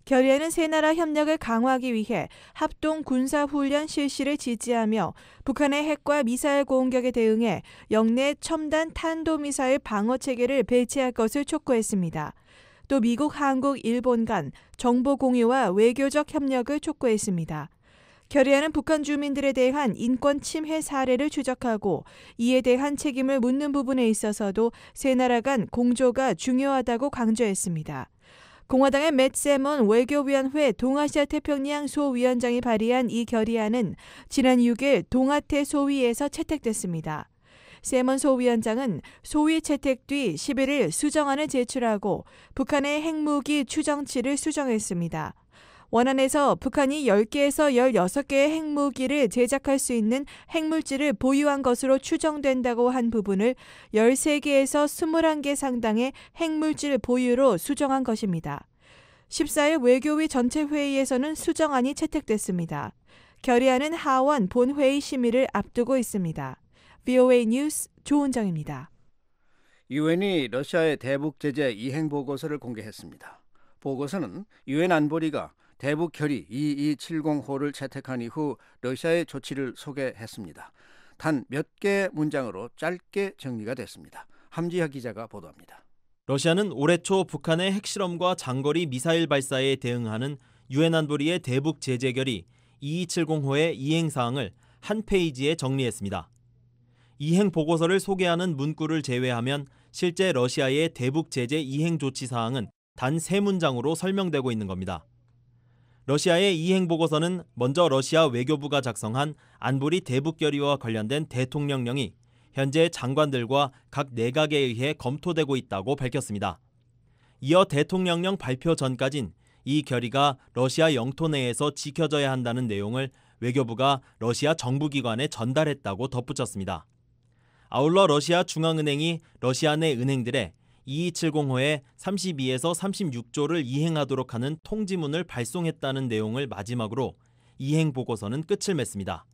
결의안은 세 나라 협력을 강화하기 위해 합동 군사훈련 실시를 지지하며 북한의 핵과 미사일 공격에 대응해 영내 첨단 탄도미사일 방어체계를 배치할 것을 촉구했습니다. 또 미국, 한국, 일본 간 정보 공유와 외교적 협력을 촉구했습니다. 결의안은 북한 주민들에 대한 인권 침해 사례를 추적하고 이에 대한 책임을 묻는 부분에 있어서도 세 나라 간 공조가 중요하다고 강조했습니다. 공화당의 맷 세먼 외교위원회 동아시아 태평양 소위원장이 발의한 이 결의안은 지난 6일 동아태 소위에서 채택됐습니다. 세먼 소위원장은 소위 채택 뒤 11일 수정안을 제출하고 북한의 핵무기 추정치를 수정했습니다. 원안에서 북한이 10개에서 16개의 핵무기를 제작할 수 있는 핵물질을 보유한 것으로 추정된다고 한 부분을 13개에서 21개 상당의 핵물질 보유로 수정한 것입니다. 14일 외교위 전체 회의에서는 수정안이 채택됐습니다. 결의안은 하원 본회의 심의를 앞두고 있습니다. VOA 뉴스 조은정입니다. 유엔이 러시아의 대북 제재 이행 보고서를 공개했습니다. 보고서는 유엔 안보리가 대북 결의 2270호를 채택한 이후 러시아의 조치를 소개했습니다. 단 몇 개 문장으로 짧게 정리가 됐습니다. 함지하 기자가 보도합니다. 러시아는 올해 초 북한의 핵실험과 장거리 미사일 발사에 대응하는 유엔 안보리의 대북 제재 결의 2270호의 이행 사항을 한 페이지에 정리했습니다. 이행 보고서를 소개하는 문구를 제외하면 실제 러시아의 대북 제재 이행 조치 사항은 단 3문장으로 설명되고 있는 겁니다. 러시아의 이행 보고서는 먼저 러시아 외교부가 작성한 안보리 대북 결의와 관련된 대통령령이 현재 장관들과 각 내각에 의해 검토되고 있다고 밝혔습니다. 이어 대통령령 발표 전까진 이 결의가 러시아 영토 내에서 지켜져야 한다는 내용을 외교부가 러시아 정부기관에 전달했다고 덧붙였습니다. 아울러 러시아 중앙은행이 러시아 내 은행들에 2270호에 32에서 36조를 이행하도록 하는 통지문을 발송했다는 내용을 마지막으로 이행 보고서는 끝을 맺습니다.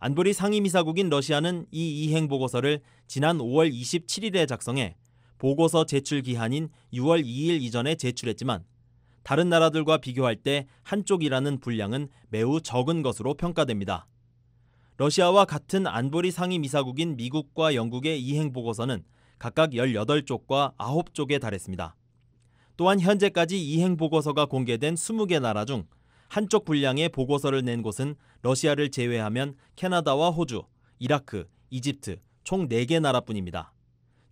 안보리 상임이사국인 러시아는 이 이행 보고서를 지난 5월 27일에 작성해 보고서 제출 기한인 6월 2일 이전에 제출했지만 다른 나라들과 비교할 때 한쪽이라는 분량은 매우 적은 것으로 평가됩니다. 러시아와 같은 안보리 상임이사국인 미국과 영국의 이행 보고서는 각각 18쪽과 9쪽에 달했습니다. 또한 현재까지 이행 보고서가 공개된 20개 나라 중 한쪽 분량의 보고서를 낸 곳은 러시아를 제외하면 캐나다와 호주, 이라크, 이집트 총 4개 나라뿐입니다.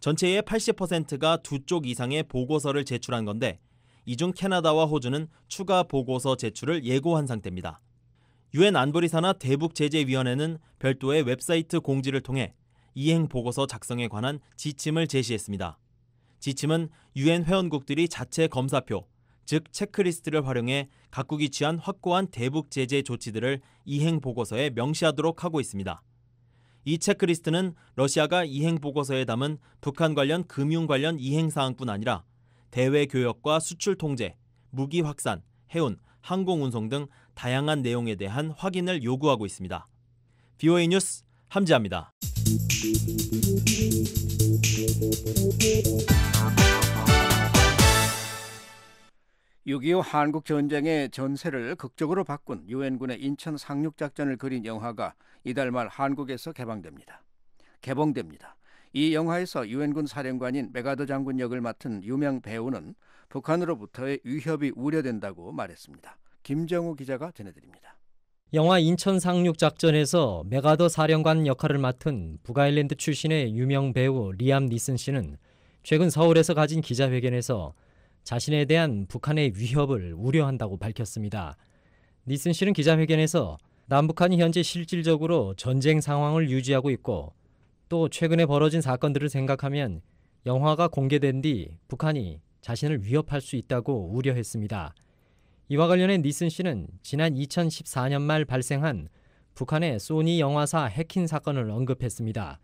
전체의 80%가 2쪽 이상의 보고서를 제출한 건데 이 중 캐나다와 호주는 추가 보고서 제출을 예고한 상태입니다. 유엔 안보리산하 대북제재위원회는 별도의 웹사이트 공지를 통해 이행 보고서 작성에 관한 지침을 제시했습니다. 지침은 유엔 회원국들이 자체 검사표, 즉 체크리스트를 활용해 각국이 취한 확고한 대북 제재 조치들을 이행 보고서에 명시하도록 하고 있습니다. 이 체크리스트는 러시아가 이행 보고서에 담은 북한 관련 금융 관련 이행 사항뿐 아니라 대외 교역과 수출 통제, 무기 확산, 해운, 항공 운송 등 다양한 내용에 대한 확인을 요구하고 있습니다. VOA 뉴스 함지아입니다. 6.25 한국전쟁의 전세를 극적으로 바꾼 유엔군의 인천 상륙작전을 그린 영화가 이달 말 한국에서 개봉됩니다. 이 영화에서 유엔군 사령관인 메가더 장군 역을 맡은 유명 배우는 북한으로부터의 위협이 우려된다고 말했습니다. 김정우 기자가 전해드립니다. 영화 인천 상륙작전에서 메가더 사령관 역할을 맡은 북아일랜드 출신의 유명 배우 리암 니슨 씨는 최근 서울에서 가진 기자회견에서 자신에 대한 북한의 위협을 우려한다고 밝혔습니다. 니슨 씨는 기자회견에서 남북한이 현재 실질적으로 전쟁 상황을 유지하고 있고 또 최근에 벌어진 사건들을 생각하면 영화가 공개된 뒤 북한이 자신을 위협할 수 있다고 우려했습니다. 이와 관련해 니슨 씨는 지난 2014년 말 발생한 북한의 소니 영화사 해킹 사건을 언급했습니다.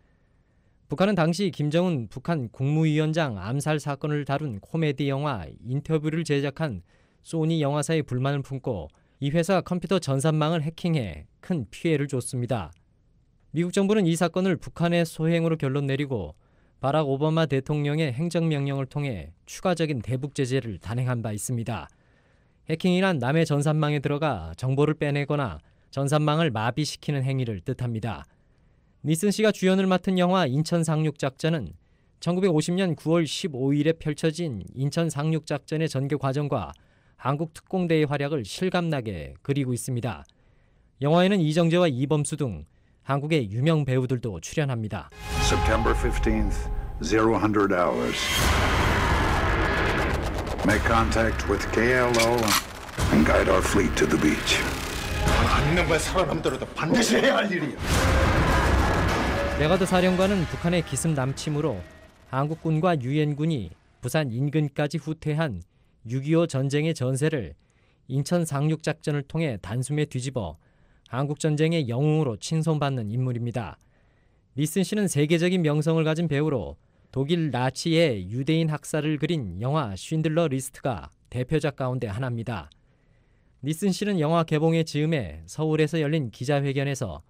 북한은 당시 김정은 북한 국무위원장 암살 사건을 다룬 코미디 영화 인터뷰를 제작한 소니 영화사에 불만을 품고 이 회사 컴퓨터 전산망을 해킹해 큰 피해를 줬습니다. 미국 정부는 이 사건을 북한의 소행으로 결론 내리고 바락 오바마 대통령의 행정명령을 통해 추가적인 대북 제재를 단행한 바 있습니다. 해킹이란 남의 전산망에 들어가 정보를 빼내거나 전산망을 마비시키는 행위를 뜻합니다. 니슨 씨가 주연을 맡은 영화 인천 상륙작전은 1950년 9월 15일에 펼쳐진 인천 상륙작전의 전개 과정과 한국 특공대의 활약을 실감나게 그리고 있습니다. 영화에는 이정재와 이범수 등 한국의 유명 배우들도 출연합니다. September 15th, 0000 hours. Make contact with KLO and guide our fleet to the beach. 안 있는 거야. 살아남더라도 반드시 해야 할 일이야. 메가더 사령관은 북한의 기습 남침으로 한국군과 유엔군이 부산 인근까지 후퇴한 6.25 전쟁의 전세를 인천 상륙작전을 통해 단숨에 뒤집어 한국전쟁의 영웅으로 칭송받는 인물입니다. 니슨 씨는 세계적인 명성을 가진 배우로 독일 나치의 유대인 학살을 그린 영화 쉰들러 리스트가 대표작 가운데 하나입니다. 니슨 씨는 영화 개봉의 즈음에 서울에서 열린 기자회견에서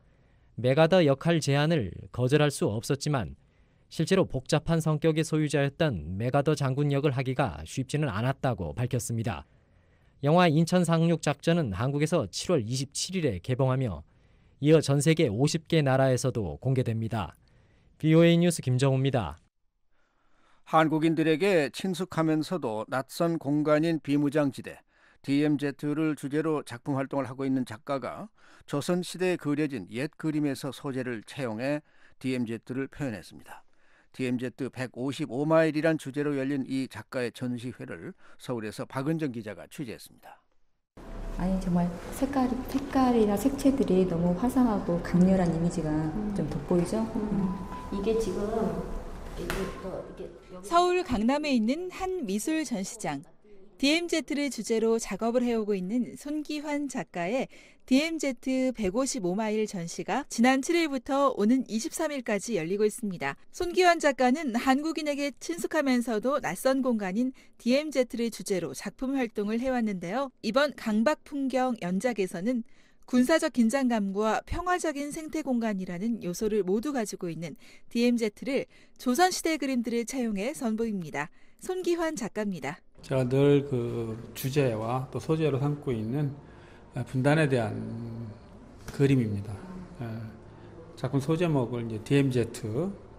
메가더 역할 제안을 거절할 수 없었지만 실제로 복잡한 성격의 소유자였던 메가더 장군 역을 하기가 쉽지는 않았다고 밝혔습니다. 영화 인천 상륙작전은 한국에서 7월 27일에 개봉하며 이어 전 세계 50개 나라에서도 공개됩니다. VOA 뉴스 김정우입니다. 한국인들에게 친숙하면서도 낯선 공간인 비무장지대 DMZ를 주제로 작품 활동을 하고 있는 작가가 조선시대에 그려진 옛 그림에서 소재를 채용해 DMZ를 표현했습니다. DMZ 155마일이란 주제로 열린 이 작가의 전시회를 서울에서 박은정 기자가 취재했습니다. 아니 정말 색깔이나 색채들이 너무 화사하고 강렬한 이미지가 좀 돋보이죠? 이게 지금 서울 강남에 있는 한 미술 전시장. DMZ를 주제로 작업을 해오고 있는 손기환 작가의 DMZ 155마일 전시가 지난 7일부터 오는 23일까지 열리고 있습니다. 손기환 작가는 한국인에게 친숙하면서도 낯선 공간인 DMZ를 주제로 작품 활동을 해왔는데요. 이번 강박풍경 연작에서는 군사적 긴장감과 평화적인 생태 공간이라는 요소를 모두 가지고 있는 DMZ를 조선시대 그림들을 차용해 선보입니다. 손기환 작가입니다. 제가 늘 그 주제와 또 소재로 삼고 있는 분단에 대한 그림입니다. 작품 소제목을 이제 DMZ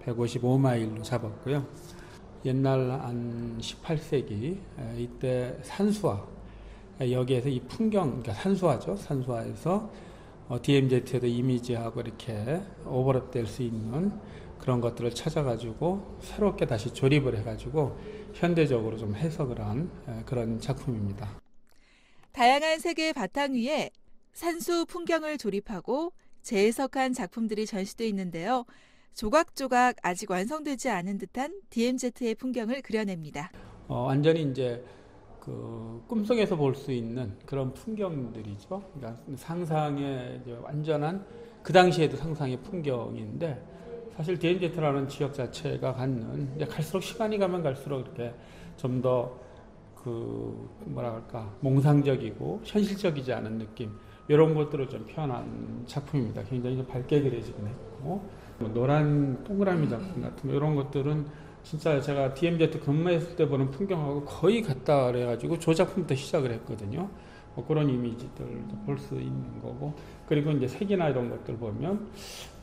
155마일로 잡았고요. 옛날 한 18세기 이때 산수화, 여기에서 이 풍경, 그러니까 산수화죠. 산수화에서 DMZ에도 이미지하고 이렇게 오버랩될 수 있는 그런 것들을 찾아가지고 새롭게 다시 조립을 해가지고 현대적으로 좀 해석을 한 그런 작품입니다. 다양한 색의 바탕 위에 산수 풍경을 조립하고 재해석한 작품들이 전시돼 있는데요. 조각조각 아직 완성되지 않은 듯한 DMZ의 풍경을 그려냅니다. 완전히 이제 그 꿈속에서 볼 수 있는 그런 풍경들이죠. 그러니까 상상의 이제 완전한 그 당시에도 상상의 풍경인데 사실 DMZ라는 지역 자체가 갖는 이제 갈수록 시간이 가면 갈수록 이렇게 좀 더 그 뭐라 할까 몽상적이고 현실적이지 않은 느낌 이런 것들을 좀 표현한 작품입니다. 굉장히 좀 밝게 그려지긴 했고 노란 동그라미 작품 같은 거 이런 것들은 진짜 제가 DMZ 근무했을 때 보는 풍경하고 거의 같다 그래가지고 저 작품부터 시작을 했거든요. 뭐 그런 이미지들도 볼 수 있는 거고 그리고 이제 색이나 이런 것들 보면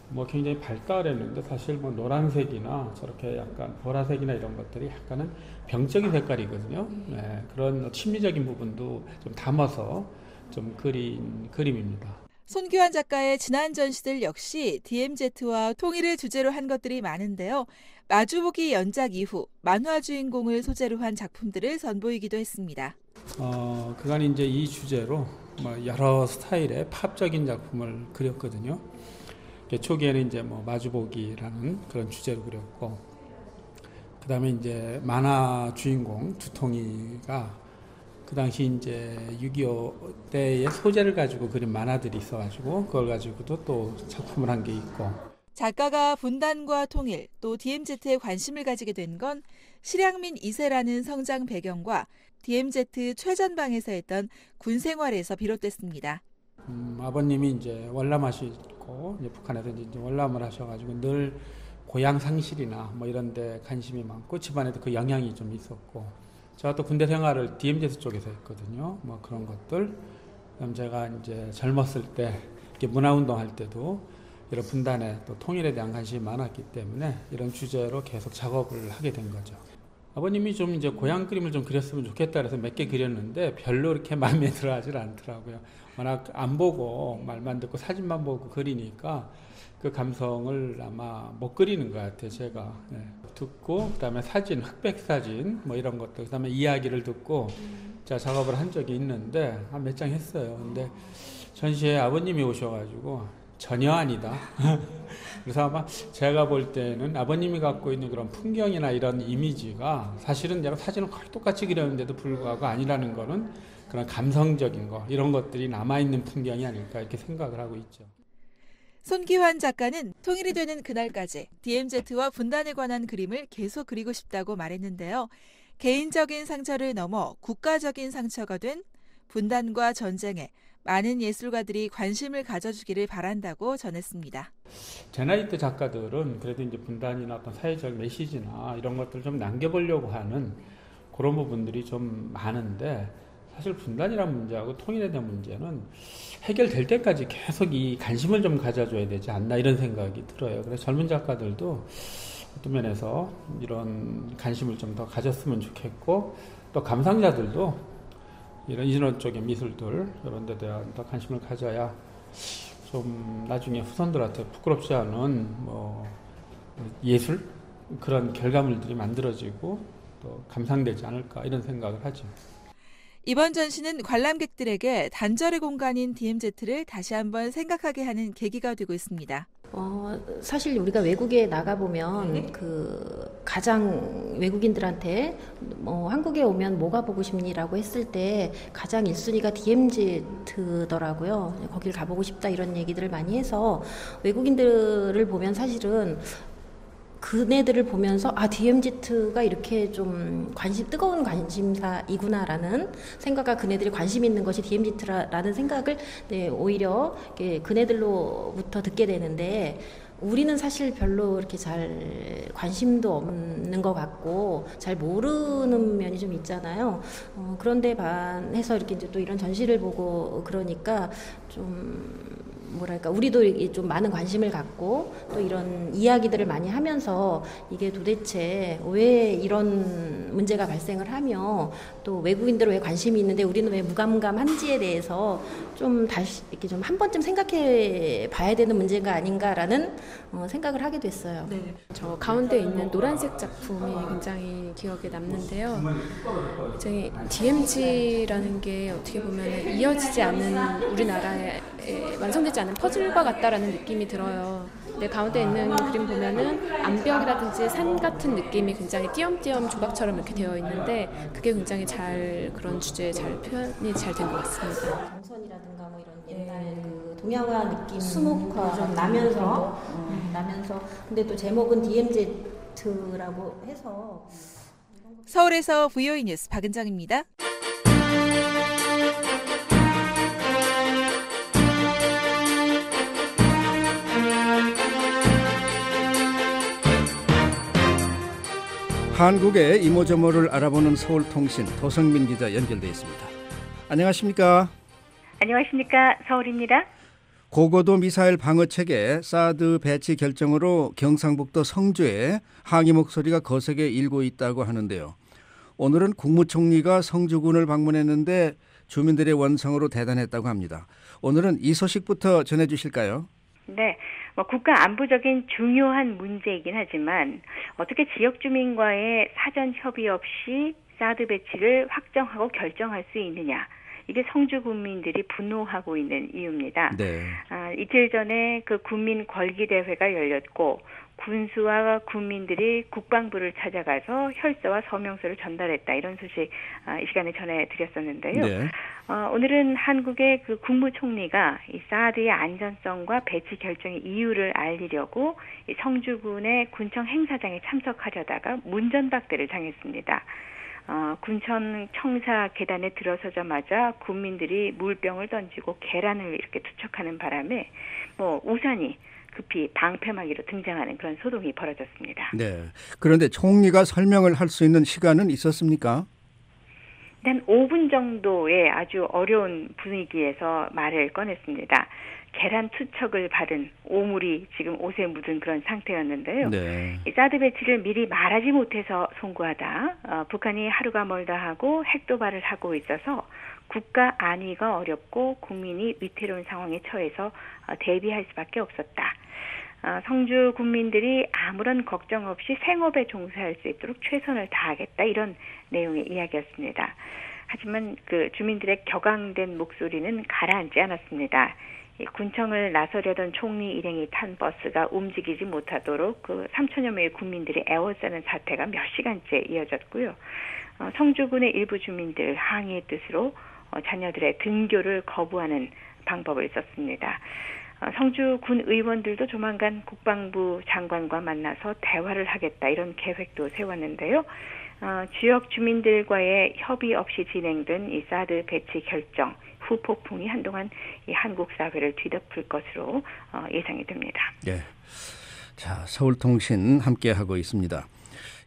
뭐 굉장히 발달했는데 사실 뭐 노란색이나 저렇게 약간 보라색이나 이런 것들이 약간은 병적인 색깔이거든요. 네, 그런 심리적인 부분도 좀 담아서 좀 그린 그림입니다. 손기환 작가의 지난 전시들 역시 DMZ와 통일을 주제로 한 것들이 많은데요. 마주보기 연작 이후 만화 주인공을 소재로 한 작품들을 선보이기도 했습니다. 그간 이제 이 주제로 여러 스타일의 팝적인 작품을 그렸거든요. 초기에는 이제 뭐 마주보기라는 그런 주제로 그렸고, 그다음에 이제 만화 주인공 두통이가 그 당시 이제 6.25 때의 소재를 가지고 그린 만화들이 있어가지고 그걸 가지고도 또 작품을 한 게 있고. 작가가 분단과 통일 또 DMZ에 관심을 가지게 된 건 실향민 2세라는 성장 배경과 DMZ 최전방에서 했던 군 생활에서 비롯됐습니다. 아버님이 이제 월남하시고 이제 북한에서 이제 월남을 하셔가지고 늘 고향 상실이나 뭐 이런 데 관심이 많고 집안에도 그 영향이 좀 있었고, 제가 또 군대 생활을 DMZ 쪽에서 했거든요. 뭐 그런 것들. 그다음 제가 이제 젊었을 때 이렇게 문화운동 할 때도 이런 분단에 또 통일에 대한 관심이 많았기 때문에 이런 주제로 계속 작업을 하게 된 거죠. 아버님이 좀 이제 고향 그림을 좀 그렸으면 좋겠다 그래서 몇 개 그렸는데 별로 이렇게 마음에 들어 하질 않더라고요. 워낙 안 보고 말만 듣고 사진만 보고 그리니까 그 감성을 아마 못 그리는 것 같아요, 제가. 네. 듣고 그다음에 사진, 흑백 사진 뭐 이런 것들, 그다음에 이야기를 듣고 제가 작업을 한 적이 있는데 한 몇 장 했어요. 근데 전시에 아버님이 오셔가지고 전혀 아니다. 그래서 아마 제가 볼 때는 아버님이 갖고 있는 그런 풍경이나 이런 이미지가 사실은 제가 사진을 거의 똑같이 그렸는데도 불구하고 아니라는 거는 그런 감성적인 거, 이런 것들이 남아있는 풍경이 아닐까 이렇게 생각을 하고 있죠. 손기환 작가는 통일이 되는 그날까지 DMZ와 분단에 관한 그림을 계속 그리고 싶다고 말했는데요. 개인적인 상처를 넘어 국가적인 상처가 된 분단과 전쟁에 많은 예술가들이 관심을 가져주기를 바란다고 전했습니다. 제 나이 때 작가들은 그래도 이제 분단이나 어떤 사회적 메시지나 이런 것들을 좀 남겨보려고 하는 그런 부분들이 좀 많은데, 사실 분단이라는 문제하고 통일에 대한 문제는 해결될 때까지 계속 이 관심을 좀 가져줘야 되지 않나 이런 생각이 들어요. 그래서 젊은 작가들도 어떤 면에서 이런 관심을 좀 더 가졌으면 좋겠고, 또 감상자들도 이런 쪽의 미술들 이런 데 대한 더 관심을 가져야 좀 나중에 후손들한테 부끄럽지 않은 뭐 예술 그런 결과물들이 만들어지고 또 감상되지 않을까 이런 생각을 하죠. 이번 전시는 관람객들에게 단절의 공간인 DMZ를 다시 한번 생각하게 하는 계기가 되고 있습니다. 사실 우리가 외국에 나가보면 가장 외국인들한테 한국에 오면 뭐가 보고 싶니라고 했을 때 가장 1순위가 DMZ더라고요. 거길 가보고 싶다 이런 얘기들을 많이 해서 외국인들을 보면 사실은 그네들을 보면서 DMZ가 이렇게 좀 뜨거운 관심사이구나라는 생각과 그네들이 관심 있는 것이 DMZ라는 생각을 오히려 그네들로부터 듣게 되는데, 우리는 사실 별로 이렇게 잘 관심도 없는 것 같고 잘 모르는 면이 좀 있잖아요. 그런데 반해서 이렇게 이제 또 이런 전시를 보고 그러니까 좀 뭐랄까, 우리도 좀 많은 관심을 갖고 또 이런 이야기들을 많이 하면서 이게 도대체 왜 이런 문제가 발생을 하며 또 외국인들은 왜 관심이 있는데 우리는 왜 무감감한지에 대해서 좀 다시 이렇게 좀 한 번쯤 생각해 봐야 되는 문제가 아닌가라는 생각을 하게 됐어요. 네. 저 가운데 있는 노란색 작품이 굉장히 기억에 남는데요. 굉장히 DMZ라는 게 어떻게 보면 이어지지 않는 우리나라의 완성되지 않은 퍼즐과 같다라는 느낌이 들어요. 근데 가운데 있는 그림 보면은 암벽이라든지 산 같은 느낌이 굉장히 띄엄띄엄 조각처럼 이렇게 되어 있는데 그게 굉장히 잘 그런 주제에 잘 표현이 잘 된 것 같습니다. 정선이라든가 뭐 이런 옛날 그 동양화 느낌 수묵화 좀 나면서 근데 또 제목은 DMZ라고 해서. 서울에서 VOA 뉴스 박은정입니다. 한국의 이모저모를 알아보는 서울통신 도성민 기자 연결돼 있습니다. 안녕하십니까? 안녕하십니까? 서울입니다. 고고도 미사일 방어체계 사드 배치 결정으로 경상북도 성주에 항의 목소리가 거세게 일고 있다고 하는데요. 오늘은 국무총리가 성주군을 방문했는데 주민들의 원성으로 대단했다고 합니다. 오늘은 이 소식부터 전해주실까요? 네, 국가 안보적인 중요한 문제이긴 하지만 어떻게 지역 주민과의 사전 협의 없이 사드 배치를 확정하고 결정할 수 있느냐, 이게 성주 군민들이 분노하고 있는 이유입니다. 네. 이틀 전에 그 군민 걸기 대회가 열렸고 군수와 군민들이 국방부를 찾아가서 혈서와 서명서를 전달했다. 이런 소식 이 시간에 전해드렸었는데요. 네. 오늘은 한국의 그 국무총리가 이 사드의 안전성과 배치 결정의 이유를 알리려고 이 성주군의 군청 행사장에 참석하려다가 문전박대를 당했습니다. 군청 청사 계단에 들어서자마자 군민들이 물병을 던지고 계란을 이렇게 투척하는 바람에 우산이 급히 방패막이로 등장하는 그런 소동이 벌어졌습니다. 네. 그런데 총리가 설명을 할 수 있는 시간은 있었습니까? 한 5분 정도의 아주 어려운 분위기에서 말을 꺼냈습니다. 계란 투척을 받은 오물이 지금 옷에 묻은 그런 상태였는데요. 네. 이 사드 배치를 미리 말하지 못해서 송구하다. 북한이 하루가 멀다 하고 핵도발을 하고 있어서 국가 안위가 어렵고 국민이 위태로운 상황에 처해서 대비할 수밖에 없었다. 성주 군민들이 아무런 걱정 없이 생업에 종사할 수 있도록 최선을 다하겠다. 이런 내용의 이야기였습니다. 하지만 그 주민들의 격앙된 목소리는 가라앉지 않았습니다. 군청을 나서려던 총리 일행이 탄 버스가 움직이지 못하도록 그 3천여 명의 군민들이 애워싸는 사태가 몇 시간째 이어졌고요. 성주군의 일부 주민들 항의의 뜻으로 자녀들의 등교를 거부하는 방법을 썼습니다. 성주군 의원들도 조만간 국방부 장관과 만나서 대화를 하겠다 이런 계획도 세웠는데요. 지역 주민들과의 협의 없이 진행된 이 사드 배치 결정 후폭풍이 한동안 이 한국 사회를 뒤덮을 것으로 예상이 됩니다. 네. 자, 서울통신 함께하고 있습니다.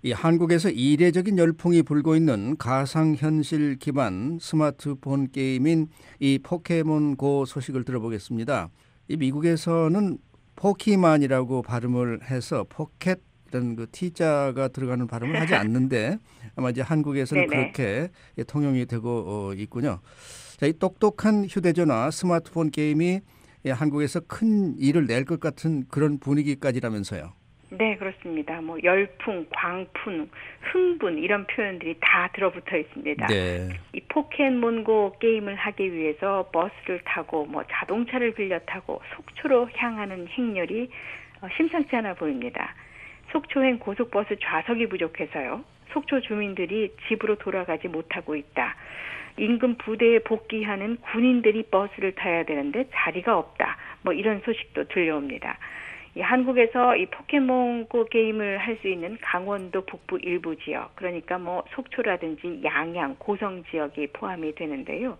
이 한국에서 이례적인 열풍이 불고 있는 가상현실 기반 스마트폰 게임인 이 포켓몬고 소식을 들어보겠습니다. 이 미국에서는 포키만이라고 발음을 해서 포켓 이런 그 T자가 들어가는 발음을 하지 않는데 아마 이제 한국에서는 네네. 그렇게 통용이 되고 있군요. 자, 이 똑똑한 휴대전화 스마트폰 게임이 한국에서 큰 일을 낼 것 같은 그런 분위기까지라면서요. 네, 그렇습니다. 열풍, 광풍, 흥분 이런 표현들이 다 들어붙어 있습니다. 네. 이 포켓몬고 게임을 하기 위해서 버스를 타고 자동차를 빌려 타고 속초로 향하는 행렬이 심상치 않아 보입니다. 속초행 고속버스 좌석이 부족해서요. 속초 주민들이 집으로 돌아가지 못하고 있다. 인근 부대에 복귀하는 군인들이 버스를 타야 되는데 자리가 없다. 이런 소식도 들려옵니다. 이 한국에서 이 포켓몬고 게임을 할 수 있는 강원도 북부 일부 지역, 그러니까 속초라든지 양양, 고성 지역이 포함이 되는데요.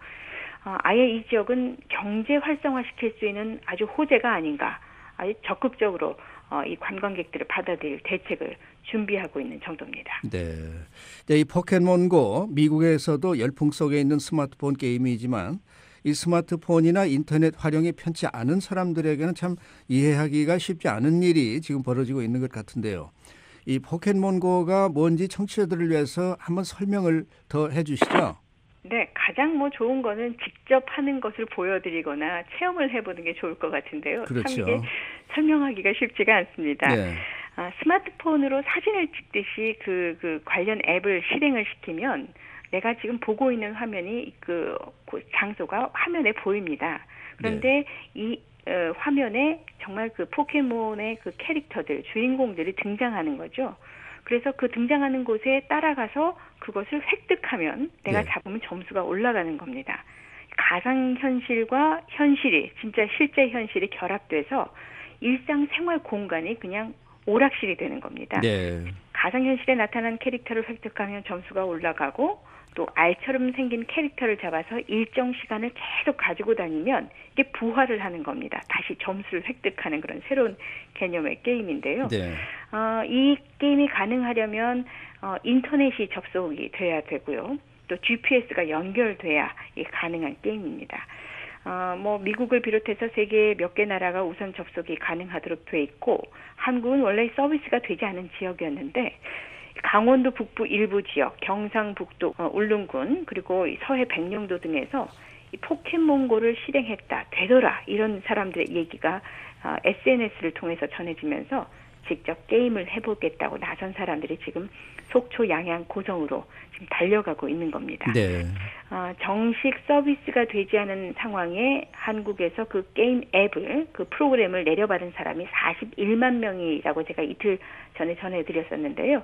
아예 이 지역은 경제 활성화시킬 수 있는 아주 호재가 아닌가, 아주 적극적으로 이 관광객들을 받아들일 대책을 준비하고 있는 정도입니다. 네. 이 포켓몬고 미국에서도 열풍 속에 있는 스마트폰 게임이지만 이 스마트폰이나 인터넷 활용이 편치 않은 사람들에게는 참 이해하기가 쉽지 않은 일이 지금 벌어지고 있는 것 같은데요. 이 포켓몬고가 뭔지 청취자들을 위해서 한번 설명을 더 해주시죠. 네, 가장 좋은 거는 직접 하는 것을 보여드리거나 체험을 해보는 게 좋을 것 같은데요. 그렇죠. 참 이게 설명하기가 쉽지가 않습니다. 네. 스마트폰으로 사진을 찍듯이 그 관련 앱을 실행을 시키면 내가 지금 보고 있는 화면이 그 장소가 화면에 보입니다. 그런데 이 화면에 정말 그 포켓몬의 그 캐릭터들, 주인공들이 등장하는 거죠. 그래서 그 등장하는 곳에 따라가서 그것을 획득하면 내가 잡으면 점수가 올라가는 겁니다. 가상현실과 현실이, 진짜 실제 현실이 결합돼서 일상생활 공간이 그냥 오락실이 되는 겁니다. 네. 가상현실에 나타난 캐릭터를 획득하면 점수가 올라가고 또 알처럼 생긴 캐릭터를 잡아서 일정 시간을 계속 가지고 다니면 이게 부활을 하는 겁니다. 다시 점수를 획득하는 그런 새로운 개념의 게임인데요. 네. 이 게임이 가능하려면 인터넷이 접속이 돼야 되고요. 또 GPS가 연결돼야 가능한 게임입니다. 미국을 비롯해서 세계 몇 개 나라가 우선 접속이 가능하도록 돼 있고 한국은 원래 서비스가 되지 않은 지역이었는데 강원도 북부 일부 지역, 경상북도 울릉군 그리고 서해 백령도 등에서 이 포켓몬고를 실행했다, 되더라 이런 사람들의 얘기가 SNS를 통해서 전해지면서 직접 게임을 해보겠다고 나선 사람들이 지금 속초, 양양, 고성으로 지금 달려가고 있는 겁니다. 네. 정식 서비스가 되지 않은 상황에 한국에서 그 게임 앱을, 그 프로그램을 내려받은 사람이 41만 명이라고 제가 이틀 전에 전해드렸었는데요.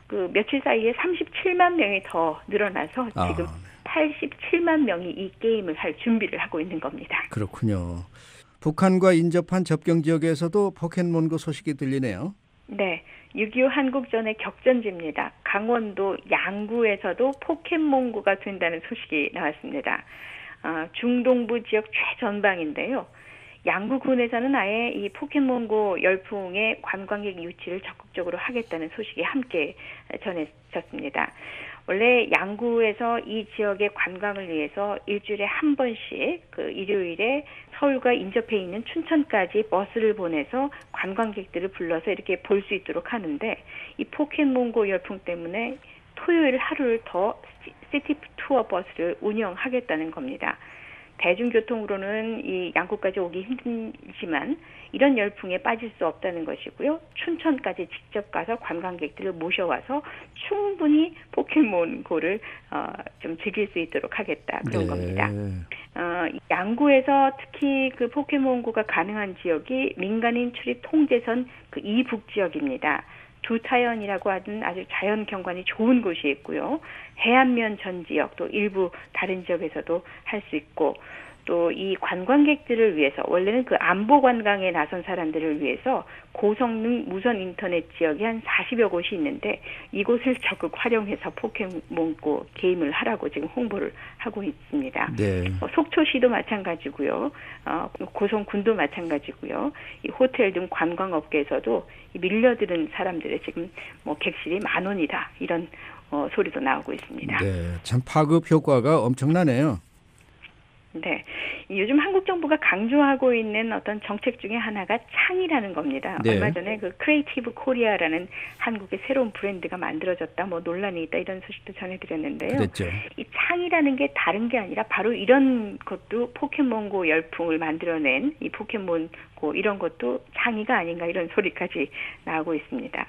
그 며칠 사이에 37만 명이 더 늘어나서 지금 87만 명이 이 게임을 할 준비를 하고 있는 겁니다. 그렇군요. 북한과 인접한 접경 지역에서도 포켓몬고 소식이 들리네요. 네, 6.25 한국전의 격전지입니다. 강원도 양구에서도 포켓몬고가 된다는 소식이 나왔습니다. 중동부 지역 최전방인데요. 양구군에서는 아예 이 포켓몬고 열풍의 관광객 유치를 적극적으로 하겠다는 소식이 함께 전해졌습니다. 원래 양구에서 이 지역의 관광을 위해서 일주일에 한 번씩 그 일요일에 서울과 인접해 있는 춘천까지 버스를 보내서 관광객들을 불러서 이렇게 볼 수 있도록 하는데, 이 포켓몬고 열풍 때문에 토요일 하루를 더 시티 투어 버스를 운영하겠다는 겁니다. 대중교통으로는 이 양구까지 오기 힘들지만 이런 열풍에 빠질 수 없다는 것이고요. 춘천까지 직접 가서 관광객들을 모셔와서 충분히 포켓몬고를 좀 즐길 수 있도록 하겠다, 그런 겁니다. 양구에서 특히 그 포켓몬고가 가능한 지역이 민간인 출입 통제선 그 이북 지역입니다. 두타연이라고 하는 아주 자연 경관이 좋은 곳이 있고요. 해안면 전 지역, 또 일부 다른 지역에서도 할 수 있고, 또 이 관광객들을 위해서, 원래는 그 안보 관광에 나선 사람들을 위해서 고성능 무선 인터넷 지역이 한 40여 곳이 있는데, 이곳을 적극 활용해서 포켓몬고 게임을 하라고 지금 홍보를 하고 있습니다. 네. 속초시도 마찬가지고요. 고성군도 마찬가지고요. 이 호텔 등 관광업계에서도 이 밀려드는 사람들의 지금 뭐 객실이 10,000원이다, 이런 소리도 나오고 있습니다. 네, 참 파급 효과가 엄청나네요. 네, 요즘 한국 정부가 강조하고 있는 어떤 정책 중에 하나가 창이라는 겁니다. 네. 얼마 전에 그 크리에이티브 코리아라는 한국의 새로운 브랜드가 만들어졌다, 뭐 논란이 있다, 이런 소식도 전해드렸는데요. 그랬죠. 이 창이라는 게 다른 게 아니라 바로 이런 것도 포켓몬고 열풍을 만들어낸 이 포켓몬고, 이런 것도 창이가 아닌가, 이런 소리까지 나오고 있습니다.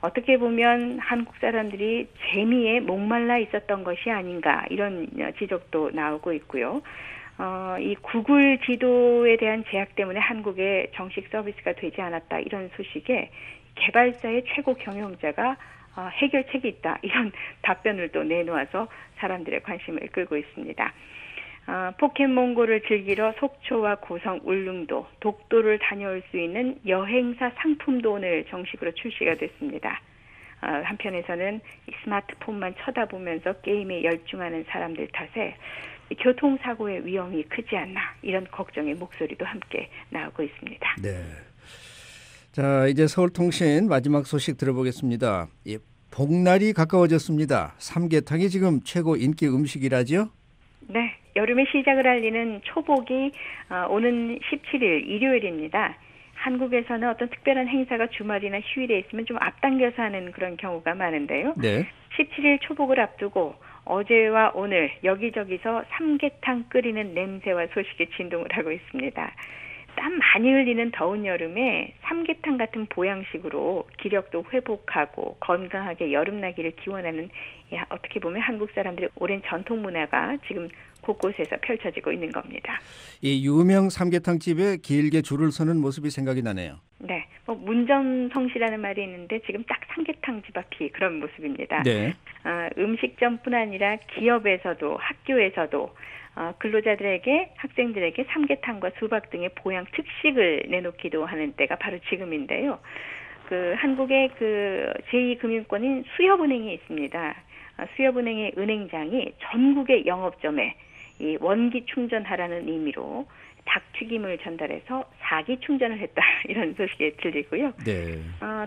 어떻게 보면 한국 사람들이 재미에 목말라 있었던 것이 아닌가, 이런 지적도 나오고 있고요. 이 구글 지도에 대한 제약 때문에 한국에 정식 서비스가 되지 않았다, 이런 소식에 개발사의 최고 경영자가 해결책이 있다, 이런 답변을 또 내놓아서 사람들의 관심을 끌고 있습니다. 포켓몬고를 즐기러 속초와 고성, 울릉도, 독도를 다녀올 수 있는 여행사 상품도 오늘 정식으로 출시가 됐습니다. 한편에서는 스마트폰만 쳐다보면서 게임에 열중하는 사람들 탓에 교통사고의 위험이 크지 않나, 이런 걱정의 목소리도 함께 나오고 있습니다. 네. 자, 이제 서울통신 마지막 소식 들어보겠습니다. 복날이 가까워졌습니다. 삼계탕이 지금 최고 인기 음식이라죠? 네, 여름의 시작을 알리는 초복이 오는 17일 일요일입니다. 한국에서는 어떤 특별한 행사가 주말이나 휴일에 있으면 좀 앞당겨서 하는 그런 경우가 많은데요. 네. 17일 초복을 앞두고 어제와 오늘 여기저기서 삼계탕 끓이는 냄새와 소식이 진동을 하고 있습니다. 땀 많이 흘리는 더운 여름에 삼계탕 같은 보양식으로 기력도 회복하고 건강하게 여름나기를 기원하는, 어떻게 보면 한국 사람들의 오랜 전통 문화가 지금 곳곳에서 펼쳐지고 있는 겁니다. 이 유명 삼계탕 집에 길게 줄을 서는 모습이 생각이 나네요. 네, 문전성시라는 말이 있는데 지금 딱 삼계탕 집 앞이 그런 모습입니다. 네. 음식점뿐 아니라 기업에서도, 학교에서도 근로자들에게, 학생들에게 삼계탕과 수박 등의 보양 특식을 내놓기도 하는 때가 바로 지금인데요. 그 한국의 그 제2금융권인 수협은행이 있습니다. 수협은행의 은행장이 전국의 영업점에 이 원기 충전하라는 의미로 닭튀김을 전달해서 4기 충전을 했다, 이런 소식이 들리고요. 네.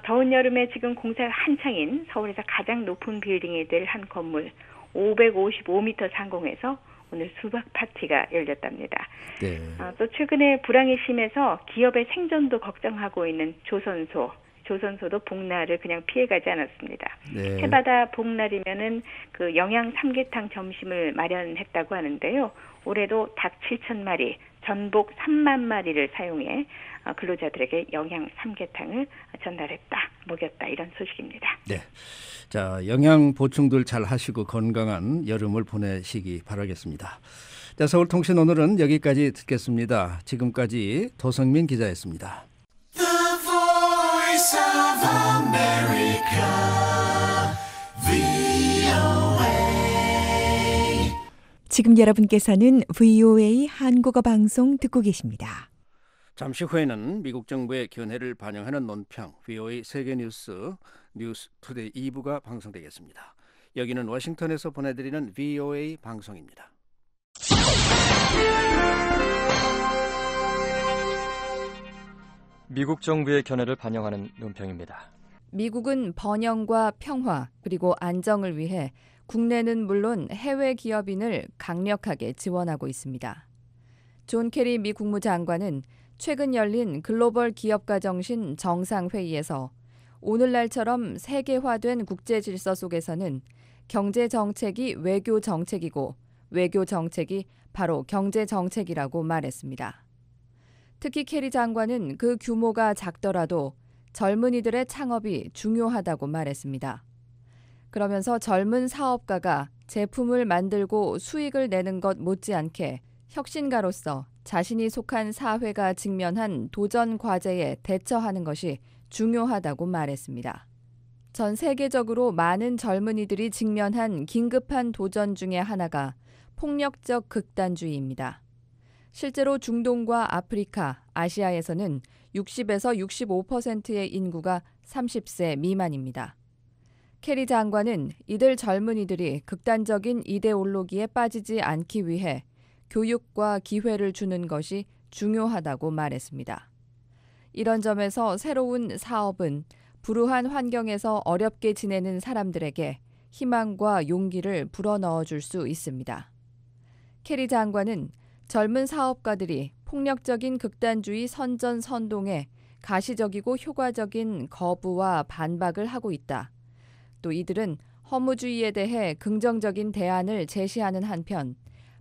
더운 여름에 지금 공사가 한창인 서울에서 가장 높은 빌딩이 될 한 건물 555m 상공에서 오늘 수박 파티가 열렸답니다. 네. 또 최근에 불황이 심해서 기업의 생존도 걱정하고 있는 조선소, 조선소도 복날을 그냥 피해가지 않았습니다. 네. 해마다 복날이면은 그 영양 삼계탕 점심을 마련했다고 하는데요. 올해도 닭 7,000마리, 전복 3만 마리를 사용해 근로자들에게 영양 삼계탕을 전달했다, 먹였다 이런 소식입니다. 네. 자, 영양 보충들 잘 하시고 건강한 여름을 보내시기 바라겠습니다. 자, 서울통신 오늘은 여기까지 듣겠습니다. 지금까지 도성민 기자였습니다. The Voice of America, VOA. 지금 여러분께서는 VOA 한국어 방송 듣고 계십니다. 잠시 후에는 미국 정부의 견해를 반영하는 논평 VOA 세계뉴스 뉴스투데이 2부가 방송되겠습니다. 여기는 워싱턴에서 보내드리는 VOA 방송입니다. 미국 정부의 견해를 반영하는 논평입니다. 미국은 번영과 평화 그리고 안정을 위해 국내는 물론 해외 기업인을 강력하게 지원하고 있습니다. 존 케리 미 국무장관은 최근 열린 글로벌 기업가 정신 정상회의에서 오늘날처럼 세계화된 국제 질서 속에서는 경제 정책이 외교 정책이고 외교 정책이 바로 경제 정책이라고 말했습니다. 특히 케리 장관은 그 규모가 작더라도 젊은이들의 창업이 중요하다고 말했습니다. 그러면서 젊은 사업가가 제품을 만들고 수익을 내는 것 못지않게 혁신가로서 자신이 속한 사회가 직면한 도전 과제에 대처하는 것이 중요하다고 말했습니다. 전 세계적으로 많은 젊은이들이 직면한 긴급한 도전 중에 하나가 폭력적 극단주의입니다. 실제로 중동과 아프리카, 아시아에서는 60에서 65%의 인구가 30세 미만입니다. 케리 장관은 이들 젊은이들이 극단적인 이데올로기에 빠지지 않기 위해 교육과 기회를 주는 것이 중요하다고 말했습니다. 이런 점에서 새로운 사업은 불우한 환경에서 어렵게 지내는 사람들에게 희망과 용기를 불어넣어 줄 수 있습니다. 케리 장관은 젊은 사업가들이 폭력적인 극단주의 선전선동에 가시적이고 효과적인 거부와 반박을 하고 있다. 또 이들은 허무주의에 대해 긍정적인 대안을 제시하는 한편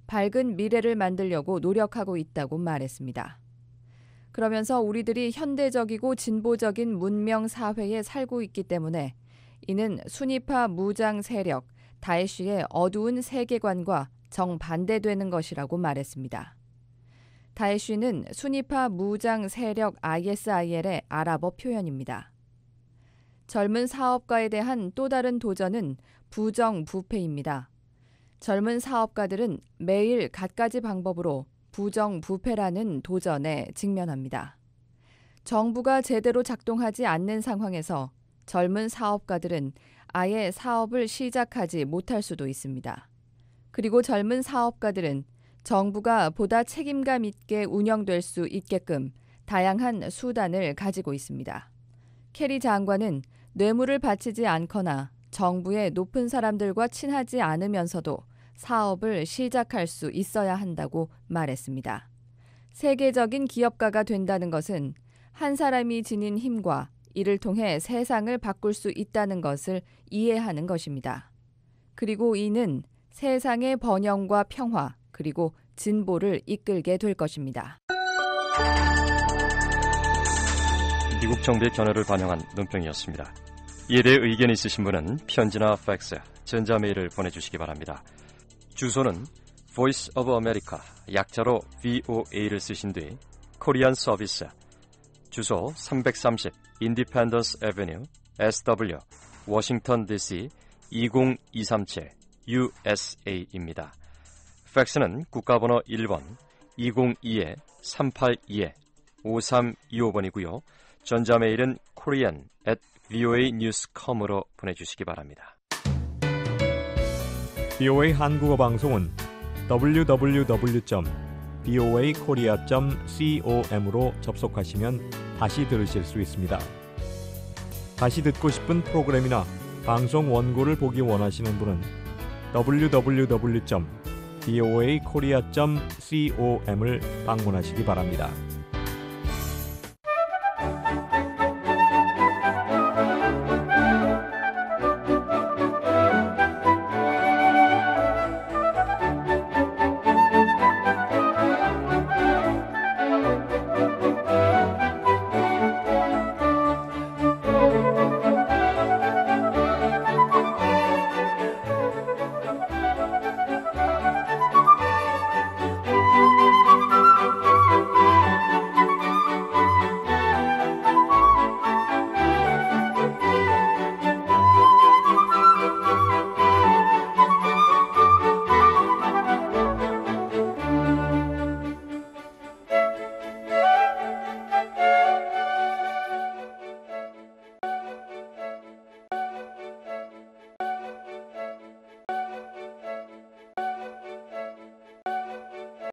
밝은 미래를 만들려고 노력하고 있다고 말했습니다. 그러면서 우리들이 현대적이고 진보적인 문명 사회에 살고 있기 때문에 이는 순위파 무장 세력 다에쉬의 어두운 세계관과 정반대되는 것이라고 말했습니다. 다에쉬는 순위파 무장 세력 ISIL의 아랍어 표현입니다. 젊은 사업가에 대한 또 다른 도전은 부정부패입니다. 젊은 사업가들은 매일 갖가지 방법으로 부정부패라는 도전에 직면합니다. 정부가 제대로 작동하지 않는 상황에서 젊은 사업가들은 아예 사업을 시작하지 못할 수도 있습니다. 그리고 젊은 사업가들은 정부가 보다 책임감 있게 운영될 수 있게끔 다양한 수단을 가지고 있습니다. 케리 장관은 뇌물을 바치지 않거나 정부의 높은 사람들과 친하지 않으면서도 사업을 시작할 수 있어야 한다고 말했습니다. 세계적인 기업가가 된다는 것은 한 사람이 지닌 힘과 이를 통해 세상을 바꿀 수 있다는 것을 이해하는 것입니다. 그리고 이는 세상의 번영과 평화 그리고 진보를 이끌게 될 것입니다. 미국 정부의 견해를 반영한 논평이었습니다. 이에 대해 의견이 있으신 분은 편지나 팩스, 전자메일을 보내주시기 바랍니다. 주소는 Voice of America, 약자로 VOA를 쓰신 뒤 코리안 서비스, 주소 330 Independence Avenue, SW, 워싱턴 DC 20237 USA입니다. 팩스는 국가번호 1번 202-382-5325번이고요. 전자메일은 korean@voanews.com으로 보내주시기 바랍니다. VOA 한국어 방송은 www.voakorea.com으로 접속하시면 다시 들으실 수 있습니다. 다시 듣고 싶은 프로그램이나 방송 원고를 보기 원하시는 분은 www.voakorea.com을 방문하시기 바랍니다.